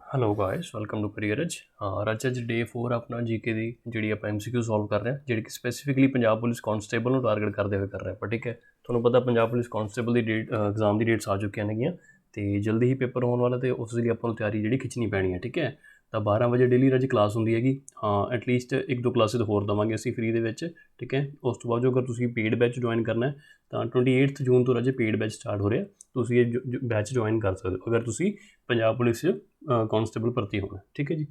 Hello guys, welcome to careers. ਅੱਜ day 4 ਆਪਣਾ GK ਦੀ ਜਿਹੜੀ ਆਪਾਂ MCQ ਸੋਲਵ ਕਰ ਰਹੇ ਹਾਂ, ਜਿਹੜੀ ਕਿ ਸਪੈਸੀਫਿਕਲੀ ਪੰਜਾਬ ਪੁਲਿਸ ਕਾਂਸਟੇਬਲ ਨੂੰ ਟਾਰਗੇਟ ਕਰਦੇ ਹੋਏ ਕਰ ਰਹੇ ਆਪਾਂ। ਠੀਕ ਹੈ, ਤੁਹਾਨੂੰ ਪਤਾ ਪੰਜਾਬ ਪੁਲਿਸ ਕਾਂਸਟੇਬਲ ਦੀ ਡੇਟ ਐਗਜ਼ਾਮ ਦੀ ਡੇਟਸ ਆ ਚੁੱਕੀਆਂ ਨੇਗੀਆਂ ਅਤੇ ਜਲਦੀ ਹੀ ਪੇਪਰ ਹੋਣ ਵਾਲਾ, ਅਤੇ ਉਸ ਲਈ ਆਪਾਂ ਨੂੰ ਤਿਆਰੀ ਜਿਹੜੀ ਖਿੱਚਣੀ ਪੈਣੀ ਹੈ। ਠੀਕ ਹੈ, ਤਾਂ 12 ਵਜੇ ਡੇਲੀ ਅੱਜ ਕਲਾਸ ਹੁੰਦੀ ਹੈਗੀ। ਐਟਲੀਸਟ 1-2 ਕਲਾਸਿਸ ਹੋਰ ਦੇਵਾਂਗੇ ਅਸੀਂ ਫ੍ਰੀ ਦੇ ਵਿੱਚ। ਠੀਕ ਹੈ, ਉਸ ਤੋਂ ਬਾਅਦ ਜੋ ਅਗਰ ਤੁਸੀਂ ਪੇਡ ਬੈਚ ਜੁਆਇਨ ਕਰਨਾ ਤਾਂ 28 ਜੂਨ ਤੋਂ ਰਾਜੇ ਪੇਡ ਬੈਚ ਸਟਾਰਟ ਹੋ ਰਿਹਾ। ਤੁਸੀਂ ਇਹ ਬੈਚ ਜੁਆਇਨ ਕਰ ਸਕਦੇ ਹੋ ਅਗਰ ਤੁਸੀਂ ਪੰਜਾਬ ਪੁਲਿਸ 'ਚ ਕਾਂਸਟੇਬਲ ਭਰਤੀ ਹੋਣਾ। ਠੀਕ ਹੈ ਜੀ,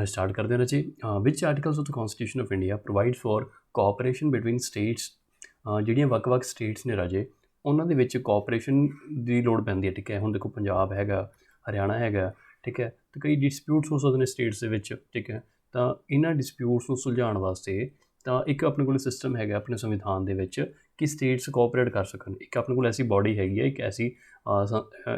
ਸਟਾਰਟ ਕਰਦੇ ਹਾਂ ਰਾਜੇ। Which articles of the constitution of India provide for cooperation between states. ਜਿਹੜੀਆਂ ਵੱਖ-ਵੱਖ ਸਟੇਟਸ ਨੇ ਰਾਜੇ, ਉਹਨਾਂ ਦੇ ਵਿੱਚ ਕੋਆਪਰੇਸ਼ਨ ਦੀ ਲੋੜ ਪੈਂਦੀ ਹੈ। ਠੀਕ ਹੈ, ਹੁਣ ਦੇਖੋ ਪੰਜਾਬ ਹੈਗਾ, ਹਰਿਆਣਾ ਹੈਗਾ। ਠੀਕ ਹੈ, ਅਤੇ ਕਈ ਡਿਸਪਿਊਟਸ ਹੋ ਸਕਦੇ ਨੇ ਸਟੇਟਸ ਦੇ ਵਿੱਚ। ਠੀਕ ਹੈ, ਤਾਂ ਇਹਨਾਂ ਡਿਸਪਿਊਟਸ ਨੂੰ ਸੁਲਝਾਉਣ ਵਾਸਤੇ ਤਾਂ ਇੱਕ ਆਪਣੇ ਕੋਲ ਸਿਸਟਮ ਹੈਗਾ ਆਪਣੇ ਸੰਵਿਧਾਨ ਦੇ ਵਿੱਚ ਕਿ ਸਟੇਟਸ ਕੋਆਪਰੇਟ ਕਰ ਸਕਣ। ਇੱਕ ਆਪਣੇ ਕੋਲ ਐਸੀ ਬਾਡੀ ਹੈਗੀ ਹੈ, ਇੱਕ ਐਸੀ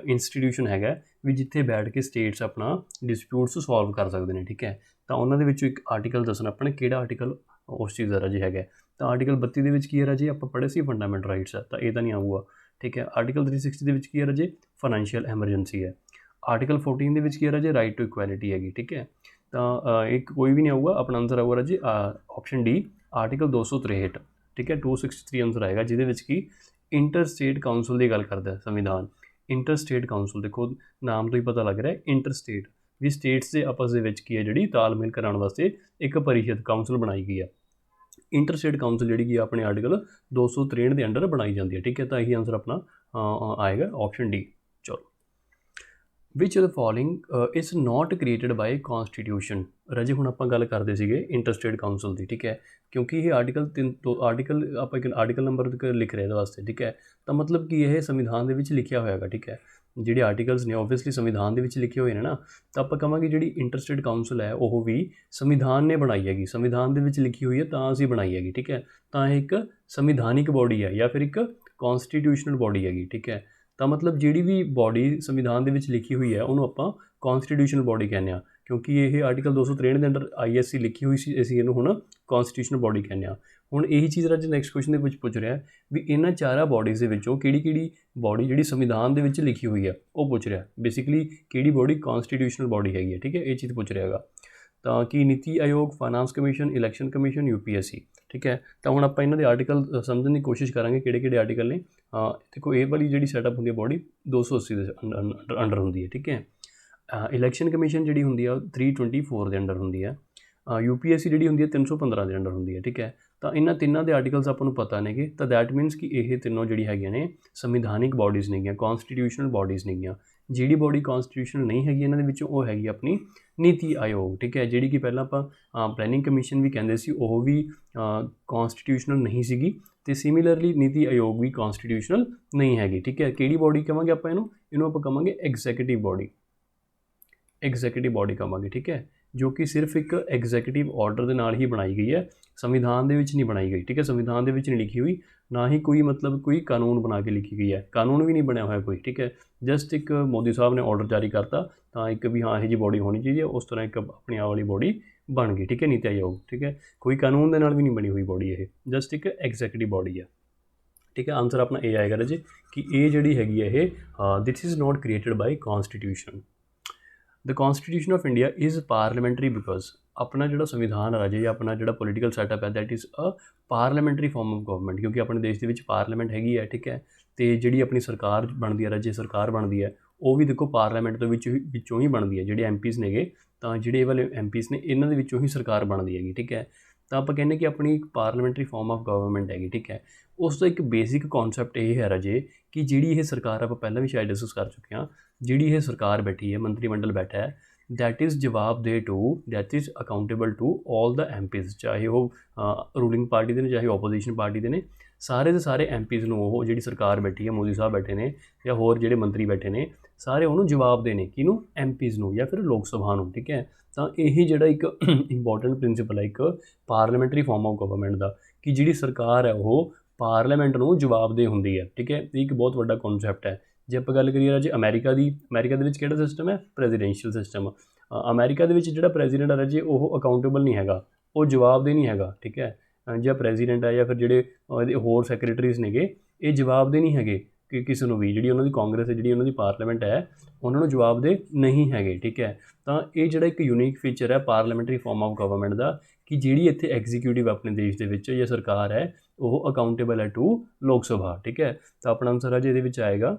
ਇੰਸਟੀਟਿਊਸ਼ਨ ਹੈਗਾ ਵੀ ਜਿੱਥੇ ਬੈਠ ਕੇ ਸਟੇਟਸ ਆਪਣਾ ਡਿਸਪਿਊਟਸ ਸੋਲਵ ਕਰ ਸਕਦੇ ਨੇ। ਠੀਕ ਹੈ, ਤਾਂ ਉਹਨਾਂ ਦੇ ਵਿੱਚੋਂ ਇੱਕ ਆਰਟੀਕਲ ਦੱਸਣਾ ਆਪਾਂ ਨੇ ਕਿਹੜਾ ਆਰਟੀਕਲ ਉਸ ਚੀਜ਼ ਦਾ ਰਾਜੇ ਹੈਗਾ। ਤਾਂ ਆਰਟੀਕਲ 32 ਦੇ ਵਿੱਚ ਕੀ ਹੈ ਰਾਜੇ, ਆਪਾਂ ਪੜ੍ਹੇ ਸੀ ਫੰਡਾਮੈਂਟਲ ਰਾਈਟਸ ਹੈ, ਤਾਂ ਇਹ ਤਾਂ ਨਹੀਂ ਆਊਗਾ। ਠੀਕ ਹੈ, ਆਰਟੀਕਲ 360 ਦੇ ਵਿੱਚ ਕੀ ਹੈ ਰਾਜੇ, ਫਾਈਨੈਂਸ਼ੀਅਲ ਐਮਰਜੈਂਸੀ ਹੈ। ਆਰਟੀਕਲ 14 ਦੇ ਵਿੱਚ ਕੀ ਹੈ ਰਾਜੇ, ਰਾਈਟ ਟੂ ਇਕੁਐਲਿਟੀ ਹੈਗੀ। ਠੀਕ ਹੈ, ਤਾਂ ਇੱਕ ਕੋਈ ਵੀ ਨਹੀਂ ਆਊਗਾ, ਆਪਣਾ ਆਨਸਰ ਆਊਗਾ ਰਾਜੇ ਆਪਸ਼ਨ ਡੀ, ਆਰਟੀਕਲ 263। ਠੀਕ ਹੈ, 263 ਆਨਸਰ ਆਏਗਾ, ਜਿਹਦੇ ਵਿੱਚ ਕਿ ਇੰਟਰ ਸਟੇਟ ਕਾਊਂਸਲ ਦੀ ਗੱਲ ਕਰਦਾ ਸੰਵਿਧਾਨ। ਇੰਟਰ ਸਟੇਟ ਕਾਊਂਸਲ ਦੇਖੋ ਨਾਮ ਤੋਂ ਹੀ ਪਤਾ ਲੱਗ ਰਿਹਾ, ਇੰਟਰ ਸਟੇਟ ਵੀ ਸਟੇਟਸ ਦੇ ਆਪਸ ਦੇ ਵਿੱਚ ਕੀ ਹੈ ਜਿਹੜੀ ਤਾਲਮੇਲ ਕਰਾਉਣ ਵਾਸਤੇ ਇੱਕ ਪਰਿਸ਼ਦ ਕਾਊਂਸਲ ਬਣਾਈ ਗਈ ਹੈ। ਇੰਟਰ ਸਟੇਟ ਕਾਊਂਸਲ ਜਿਹੜੀ ਕਿ ਆਪਣੇ ਆਰਟੀਕਲ 263 ਦੇ ਅੰਡਰ ਬਣਾਈ ਜਾਂਦੀ ਹੈ। ਠੀਕ ਹੈ, ਤਾਂ ਇਹੀ ਆਨਸਰ ਆਪਣਾ ਆਏਗਾ ਆਪਸ਼ਨ ਡੀ। ਚਲੋ, ਵਿਚ the following is not created by ਕੌਂਸਟੀਟਿਊਸ਼ਨ। ਰਾਜੇ ਹੁਣ ਆਪਾਂ ਗੱਲ ਕਰਦੇ ਸੀਗੇ ਇੰਟਰ ਸਟੇਟ ਕਾਊਂਸਲ ਦੀ। ਠੀਕ ਹੈ, ਕਿਉਂਕਿ ਇਹ ਆਰਟੀਕਲ 3 ਤੋਂ ਆਰਟੀਕਲ ਆਪਾਂ ਇੱਕ ਆਰਟੀਕਲ ਨੰਬਰ ਲਿਖ ਰਹੇ ਇਹਦੇ ਵਾਸਤੇ। ਠੀਕ ਹੈ, ਤਾਂ ਮਤਲਬ ਕਿ ਇਹ ਸੰਵਿਧਾਨ ਦੇ ਵਿੱਚ ਲਿਖਿਆ ਹੋਏਗਾ। ਠੀਕ ਹੈ, ਜਿਹੜੇ ਆਰਟੀਕਲਸ ਨੇ ਓਬਵੀਅਸਲੀ ਸੰਵਿਧਾਨ ਦੇ ਵਿੱਚ ਲਿਖੇ ਹੋਏ ਨੇ ਨਾ, ਤਾਂ ਆਪਾਂ ਕਹਾਂਗੇ ਜਿਹੜੀ ਇੰਟਰ ਸਟੇਟ ਕਾਊਂਸਲ ਹੈ ਉਹ ਵੀ ਸੰਵਿਧਾਨ ਨੇ ਬਣਾਈ ਹੈਗੀ, ਸੰਵਿਧਾਨ ਦੇ ਵਿੱਚ ਲਿਖੀ ਹੋਈ ਹੈ ਤਾਂ ਅਸੀਂ ਬਣਾਈ ਹੈਗੀ। ਠੀਕ ਹੈ, ਤਾਂ ਇਹ ਇੱਕ ਸੰਵਿਧਾਨਿਕ ਬੋਡੀ ਹੈ ਜਾਂ ਫਿਰ ਇੱਕ ਕੌਂਸਟੀਟਿਊਸ਼ਨਲ ਬੋਡੀ ਹੈਗੀ। ਠੀਕ ਹੈ, ਤਾਂ ਮਤਲਬ ਜਿਹੜੀ ਵੀ ਬੋਡੀ ਸੰਵਿਧਾਨ ਦੇ ਵਿੱਚ ਲਿਖੀ ਹੋਈ ਹੈ ਉਹਨੂੰ ਆਪਾਂ ਕੌਂਸਟੀਟਿਊਸ਼ਨਲ ਬੋਡੀ ਕਹਿੰਦੇ ਹਾਂ, ਕਿਉਂਕਿ ਇਹ ਆਰਟੀਕਲ 263 ਦੇ ਅੰਡਰ ISC ਲਿਖੀ ਹੋਈ ਸੀ, ਅਸੀਂ ਇਹਨੂੰ ਹੁਣ ਕੌਂਸਟੀਟਿਊਸ਼ਨਲ ਬੋਡੀ ਕਹਿੰਦੇ ਹਾਂ। ਹੁਣ ਇਹੀ ਚੀਜ਼ ਰਾਜੇ ਨੈਕਸਟ ਕੁਐਸਚਨ ਦੇ ਵਿੱਚ ਪੁੱਛ ਰਿਹਾ ਵੀ ਇਹਨਾਂ ਚਾਰਾਂ ਬੋਡੀਜ਼ ਦੇ ਵਿੱਚੋਂ ਕਿਹੜੀ ਬੋਡੀ ਜਿਹੜੀ ਸੰਵਿਧਾਨ ਦੇ ਵਿੱਚ ਲਿਖੀ ਹੋਈ ਹੈ ਉਹ ਪੁੱਛ ਰਿਹਾ। ਬੇਸਿਕਲੀ ਕਿਹੜੀ ਬੋਡੀ ਕੌਂਸਟੀਟਿਊਸ਼ਨਲ ਬੋਡੀ ਹੈਗੀ ਹੈ। ਠੀਕ ਹੈ, ਇਹ ਚੀਜ਼ ਪੁੱਛ ਰਿਹਾ ਹੈਗਾ। ਤਾਂ ਕੀ Niti Aayog, finance commission, election commission, UPSC। ਠੀਕ ਹੈ, ਤਾਂ ਹੁਣ ਆਪਾਂ ਇਹਨਾਂ ਦੇ ਆਰਟੀਕਲ ਸਮਝਣ ਦੀ ਕੋਸ਼ਿਸ਼ ਕਰਾਂਗੇ ਕਿਹੜੇ ਆਰਟੀਕਲ ਨੇ। ਦੇਖੋ ਇਹ ਵਾਲੀ ਜਿਹੜੀ ਸੈਟਅਪ ਹੁੰਦੀ ਹੈ ਬੋਡੀ 280 ਦੇ ਅੰਡਰ ਹੁੰਦੀ ਹੈ। ਠੀਕ ਹੈ, ਇਲੈਕਸ਼ਨ ਕਮਿਸ਼ਨ ਜਿਹੜੀ ਹੁੰਦੀ ਆ 324 ਦੇ ਅੰਡਰ ਹੁੰਦੀ ਹੈ। UPSC ਜਿਹੜੀ ਹੁੰਦੀ ਹੈ 315 ਦੇ ਅੰਡਰ ਹੁੰਦੀ ਹੈ। ਠੀਕ ਹੈ, ਤਾਂ ਇਹਨਾਂ ਤਿੰਨਾਂ ਦੇ ਆਰਟੀਕਲਸ ਆਪਾਂ ਨੂੰ ਪਤਾ ਨੇਗੇ, ਤਾਂ ਦੈਟ ਮੀਨਸ ਕਿ ਇਹ ਤਿੰਨੋਂ ਜਿਹੜੀ ਹੈਗੀਆਂ ਨੇ ਸੰਵਿਧਾਨਿਕ ਬੋਡੀਜ਼ ਨੇਗੀਆਂ, ਕੌਂਸਟੀਟਿਊਸ਼ਨਲ ਬੋਡੀਜ਼ ਨੇਗੀਆਂ। ਜਿਹੜੀ ਬੋਡੀ ਕੌਂਸਟੀਟਿਊਸ਼ਨਲ ਨਹੀਂ ਹੈਗੀ ਇਹਨਾਂ ਦੇ ਵਿੱਚੋਂ ਉਹ ਹੈਗੀ ਆਪਣੀ ਨੀਤੀ ਆਯੋਗ। ਠੀਕ ਹੈ, ਜਿਹੜੀ ਕਿ ਪਹਿਲਾਂ ਆਪਾਂ ਪਲੈਨਿੰਗ ਕਮਿਸ਼ਨ ਵੀ ਕਹਿੰਦੇ ਸੀ, ਉਹ ਵੀ ਕੌਂਸਟੀਟਿਊਸ਼ਨਲ ਨਹੀਂ ਸੀਗੀ, ਅਤੇ ਸਿਮਿਲਰਲੀ ਨੀਤੀ ਆਯੋਗ ਵੀ ਕੌਂਸਟੀਟਿਊਸ਼ਨਲ ਨਹੀਂ ਹੈਗੀ। ਠੀਕ ਹੈ, ਕਿਹੜੀ ਬੋਡੀ ਕਹਾਂਗੇ ਆਪਾਂ ਇਹਨੂੰ ਆਪਾਂ ਕਹਾਂਗੇ ਐਗਜ਼ੈਕਟਿਵ ਬੋਡੀ, ਐਗਜ਼ੈਕਟਿਵ ਬੋਡੀ ਕਹਾਂਗੇ। ਠੀਕ ਹੈ, ਜੋ ਕਿ ਸਿਰਫ ਇੱਕ ਐਗਜ਼ੈਕਟਿਵ ਆਰਡਰ ਦੇ ਨਾਲ ਹੀ ਬਣਾਈ ਗਈ ਹੈ, ਸੰਵਿਧਾਨ ਦੇ ਵਿੱਚ ਨਹੀਂ ਬਣਾਈ ਗਈ। ਠੀਕ ਹੈ, ਸੰਵਿਧਾਨ ਦੇ ਵਿੱਚ ਨਹੀਂ ਲਿਖੀ ਹੋਈ, ਨਾ ਹੀ ਕੋਈ ਮਤਲਬ ਕੋਈ ਕਾਨੂੰਨ ਬਣਾ ਕੇ ਲਿਖੀ ਗਈ ਹੈ, ਕਾਨੂੰਨ ਵੀ ਨਹੀਂ ਬਣਿਆ ਹੋਇਆ ਕੋਈ। ਠੀਕ ਹੈ, ਜਸਟ ਇੱਕ ਮੋਦੀ ਸਾਹਿਬ ਨੇ ਆਰਡਰ ਜਾਰੀ ਕਰਤਾ ਤਾਂ ਇੱਕ ਵੀ ਹਾਂ ਇਹੋ ਜਿਹੀ ਬੋਡੀ ਹੋਣੀ ਚਾਹੀਦੀ ਹੈ, ਉਸ ਤਰ੍ਹਾਂ ਇੱਕ ਆਪਣੀ ਆਹ ਵਾਲੀ ਬੋਡੀ ਬਣ ਗਈ। ਠੀਕ ਹੈ, ਨੀਤੀ ਆਯੋਗ। ਠੀਕ ਹੈ, ਕੋਈ ਕਾਨੂੰਨ ਦੇ ਨਾਲ ਵੀ ਨਹੀਂ ਬਣੀ ਹੋਈ ਬੋਡੀ, ਇਹ ਜਸਟ ਇੱਕ ਐਗਜ਼ੈਕਟਿਵ ਬੋਡੀ ਹੈ। ਠੀਕ ਹੈ, ਆਨਸਰ ਆਪਣਾ ਇਹ ਆਏਗਾ ਰਾਜੇ ਕਿ ਇਹ ਜਿਹੜੀ ਹੈਗੀ ਹੈ ਇਹ this is not created by constitution. The constitution of India is parliamentary because ਆਪਣਾ ਜਿਹੜਾ ਸੰਵਿਧਾਨ ਰਾਜੇ ਜਾਂ ਆਪਣਾ ਜਿਹੜਾ ਪੋਲੀਟੀਕਲ ਸੈਟਅਪ ਹੈ that is a parliamentary form of government, ਕਿਉਂਕਿ ਆਪਣੇ ਦੇਸ਼ ਦੇ ਵਿੱਚ ਪਾਰਲੀਮੈਂਟ ਹੈਗੀ ਹੈ। ਠੀਕ ਹੈ, ਅਤੇ ਜਿਹੜੀ ਆਪਣੀ ਸਰਕਾਰ ਬਣਦੀ ਹੈ ਰਾਜੇ, ਸਰਕਾਰ ਬਣਦੀ ਹੈ ਉਹ ਵੀ ਦੇਖੋ ਪਾਰਲੀਮੈਂਟ ਦੇ ਵਿੱਚੋਂ ਹੀ ਬਣਦੀ ਹੈ। ਜਿਹੜੇ MPs ਨੇਗੇ, ਤਾਂ ਜਿਹੜੇ ਇਹ ਵਾਲੇ MPs ਨੇ ਇਹਨਾਂ ਦੇ ਵਿੱਚੋਂ ਹੀ ਸਰਕਾਰ ਬਣਦੀ ਹੈਗੀ। ਠੀਕ ਹੈ, ਤਾਂ ਆਪਾਂ ਕਹਿੰਦੇ ਕਿ ਆਪਣੀ ਇੱਕ ਪਾਰਲੀਮੈਂਟਰੀ ਫਾਰਮ ਆਫ ਗਵਰਨਮੈਂਟ ਹੈਗੀ। ਠੀਕ ਹੈ, ਉਸ ਦਾ ਇੱਕ ਬੇਸਿਕ ਕੌਨਸੈਪਟ ਇਹ ਹੈ ਰਾਜੇ ਕਿ ਜਿਹੜੀ ਇਹ ਸਰਕਾਰ ਆਪਾਂ ਪਹਿਲਾਂ ਵੀ ਸ਼ਾਇਦ ਡਿਸਕਸ ਕਰ ਚੁੱਕੇ ਹਾਂ, ਜਿਹੜੀ ਇਹ ਸਰਕਾਰ ਬੈਠੀ ਹੈ, ਮੰਤਰੀ ਮੰਡਲ ਬੈਠਾ ਹੈ, ਦੈਟ ਇਜ਼ ਜਵਾਬਦੇਹ to, that is accountable to all the MPs, ਚਾਹੇ ਉਹ ਰੂਲਿੰਗ ਪਾਰਟੀ ਦੇ ਨੇ ਚਾਹੇ ਓਪੋਜੀਸ਼ਨ ਪਾਰਟੀ ਦੇ ਨੇ, ਸਾਰੇ ਦੇ ਸਾਰੇ MPs ਨੂੰ ਉਹ ਜਿਹੜੀ ਸਰਕਾਰ ਬੈਠੀ ਹੈ, ਮੋਦੀ ਸਾਹਿਬ ਬੈਠੇ ਨੇ ਜਾਂ ਹੋਰ ਜਿਹੜੇ ਮੰਤਰੀ ਬੈਠੇ ਨੇ, ਸਾਰੇ ਉਹਨੂੰ ਜਵਾਬਦੇਹ ਨੇ। ਕਿਹਨੂੰ? MPs ਨੂੰ ਜਾਂ ਫਿਰ ਲੋਕ ਸਭਾ ਨੂੰ। ਠੀਕ ਹੈ, ਤਾਂ ਇਹ ਜਿਹੜਾ ਇੱਕ ਇੰਪੋਰਟੈਂਟ ਪ੍ਰਿੰਸੀਪਲ ਹੈ ਇੱਕ ਪਾਰਲੀਮੈਂਟਰੀ ਫਾਰਮ ਆਫ ਗਵਰਨਮੈਂਟ ਦਾ, ਕਿ ਜਿਹੜੀ ਸਰਕਾਰ ਹੈ ਉਹ ਪਾਰਲੀਮੈਂਟ ਨੂੰ ਜਵਾਬਦੇਹ ਹੁੰਦੀ ਹੈ। ਠੀਕ ਹੈ, ਇਹ ਇੱਕ ਬਹੁਤ ਵੱਡਾ ਕੌਨਸੈਪਟ ਹੈ। ਜੇ ਆਪਾਂ ਗੱਲ ਕਰੀਏ ਰਾਜੇ ਅਮਰੀਕਾ ਦੀ, ਅਮਰੀਕਾ ਦੇ ਵਿੱਚ ਕਿਹੜਾ ਸਿਸਟਮ ਹੈ? Presidential system. ਅਮਰੀਕਾ ਦੇ ਵਿੱਚ ਜਿਹੜਾ ਪ੍ਰੈਜ਼ੀਡੈਂਟ ਹੈ ਰਾਜੇ ਉਹ ਅਕਾਊਂਟੇਬਲ ਨਹੀਂ ਹੈਗਾ, ਉਹ ਜਵਾਬਦੇਹ ਨਹੀਂ ਹੈਗਾ। ਠੀਕ ਹੈ, ਜਾਂ ਪ੍ਰੈਜ਼ੀਡੈਂਟ ਹੈ ਜਾਂ ਫਿਰ ਜਿਹੜੇ ਇਹਦੇ ਹੋਰ ਸੈਕਟਰੀਜ਼ ਨੇਗੇ ਇਹ ਜਵਾਬਦੇਹ ਨਹੀਂ ਹੈਗੇ, कि किसी ਨੂੰ ਵੀ ਜਿਹੜੀ ਉਹਨਾਂ ਦੀ ਕਾਂਗਰਸ ਹੈ, ਜਿਹੜੀ ਉਹਨਾਂ ਦੀ ਪਾਰਲੀਮੈਂਟ ਹੈ, ਉਹਨਾਂ ਨੂੰ ਜਵਾਬਦੇਹ ਨਹੀਂ ਹੈਗੇ। ਠੀਕ ਹੈ, ਤਾਂ ਇਹ ਜਿਹੜਾ ਇੱਕ ਯੂਨੀਕ ਫੀਚਰ ਹੈ ਪਾਰਲੀਮੈਂਟਰੀ ਫਾਰਮ ਆਫ ਗਵਰਨਮੈਂਟ ਦਾ, ਕਿ ਜਿਹੜੀ ਇੱਥੇ ਐਗਜ਼ੀਕਿਊਟਿਵ ਆਪਣੇ ਦੇਸ਼ ਦੇ ਵਿੱਚ ਜਾਂ ਸਰਕਾਰ ਹੈ ਉਹ ਅਕਾਊਂਟੇਬਲ ਹੈ ਟੂ ਲੋਕ ਸਭਾ। ਠੀਕ ਹੈ, ਤਾਂ ਆਪਣਾ ਆਨਸਰ ਆ ਜੀ ਇਹਦੇ ਵਿੱਚ ਆਏਗਾ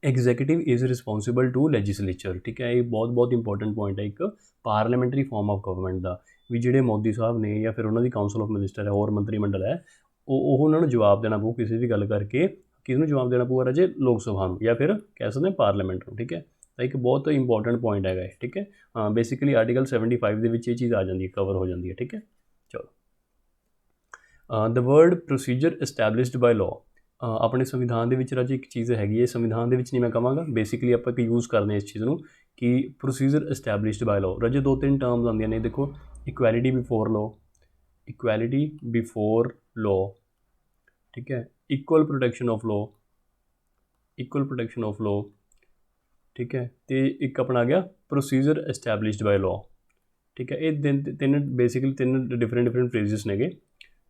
executive is responsible to legislature. ਠੀਕ ਹੈ, ਇਹ ਬਹੁਤ ਇੰਪੋਰਟੈਂਟ ਪੁਆਇੰਟ ਹੈ ਇੱਕ ਪਾਰਲੀਮੈਂਟਰੀ ਫਾਰਮ ਆਫ ਗਵਰਨਮੈਂਟ ਦਾ, ਵੀ ਜਿਹੜੇ ਮੋਦੀ ਸਾਹਿਬ ਨੇ ਜਾਂ ਫਿਰ ਉਹਨਾਂ ਦੀ ਕਾਊਂਸਲ ਆਫ ਮਿਨਿਸਟਰ ਹੈ, ਹੋਰ ਮੰਤਰੀ ਮੰਡਲ ਹੈ, ਉਹ ਉਹਨਾਂ ਨੂੰ ਜਵਾਬ ਦੇਣਾ ਪਊ ਕਿਸੇ ਵੀ ਗੱਲ ਕਰਕੇ। ਕਿਸ ਨੂੰ ਜਵਾਬ ਦੇਣਾ ਪਊਗਾ ਰਾਜੇ? ਲੋਕ ਸਭਾ ਨੂੰ, ਜਾਂ ਫਿਰ ਕਹਿ ਸਕਦੇ ਪਾਰਲੀਮੈਂਟ ਨੂੰ। ਠੀਕ ਹੈ, ਤਾਂ ਇੱਕ ਬਹੁਤ ਇੰਪੋਰਟੈਂਟ ਪੁਆਇੰਟ ਹੈਗਾ ਇਹ। ਠੀਕ ਹੈ, ਹਾਂ, ਬੇਸਿਕਲੀ ਆਰਟੀਕਲ 75 ਦੇ ਵਿੱਚ ਇਹ ਚੀਜ਼ ਆ ਜਾਂਦੀ ਹੈ, ਕਵਰ ਹੋ ਜਾਂਦੀ ਹੈ। ਠੀਕ ਹੈ, ਚਲੋ the word procedure established by law. ਆਪਣੇ ਸੰਵਿਧਾਨ ਦੇ ਵਿੱਚ ਰਾਜੇ ਇੱਕ ਚੀਜ਼ ਹੈਗੀ ਹੈ, ਸੰਵਿਧਾਨ ਦੇ ਵਿੱਚ ਨਹੀਂ ਮੈਂ ਕਹਾਂਗਾ, ਬੇਸਿਕਲੀ ਆਪਾਂ ਇੱਕ ਯੂਜ਼ ਕਰਦੇ ਹਾਂ ਇਸ ਚੀਜ਼ ਨੂੰ, ਕਿ ਪ੍ਰੋਸੀਜਰ ਐਸਟੈਬਲਿਸ਼ਡ ਬਾਈ ਲਾਅ। ਰਾਜੇ 2-3 ਟਰਮਸ ਆਉਂਦੀਆਂ ਨੇ, ਦੇਖੋ equality before law, equality before law, ਠੀਕ ਹੈ, equal protection of law, equal protection of law, ਠੀਕ ਹੈ, ਅਤੇ ਇੱਕ ਆਪਣਾ ਆ ਗਿਆ ਪ੍ਰੋਸੀਜਰ ਐਸਟੈਬਲਿਸ਼ਡ ਬਾਈ ਲਾਅ। ਠੀਕ ਹੈ, ਇਹ ਤਿੰਨ ਬੇਸਿਕਲੀ ਤਿੰਨ ਡਿਫਰੈਂਟ ਫਰੇਜ਼ਸ ਨੇਗੇ।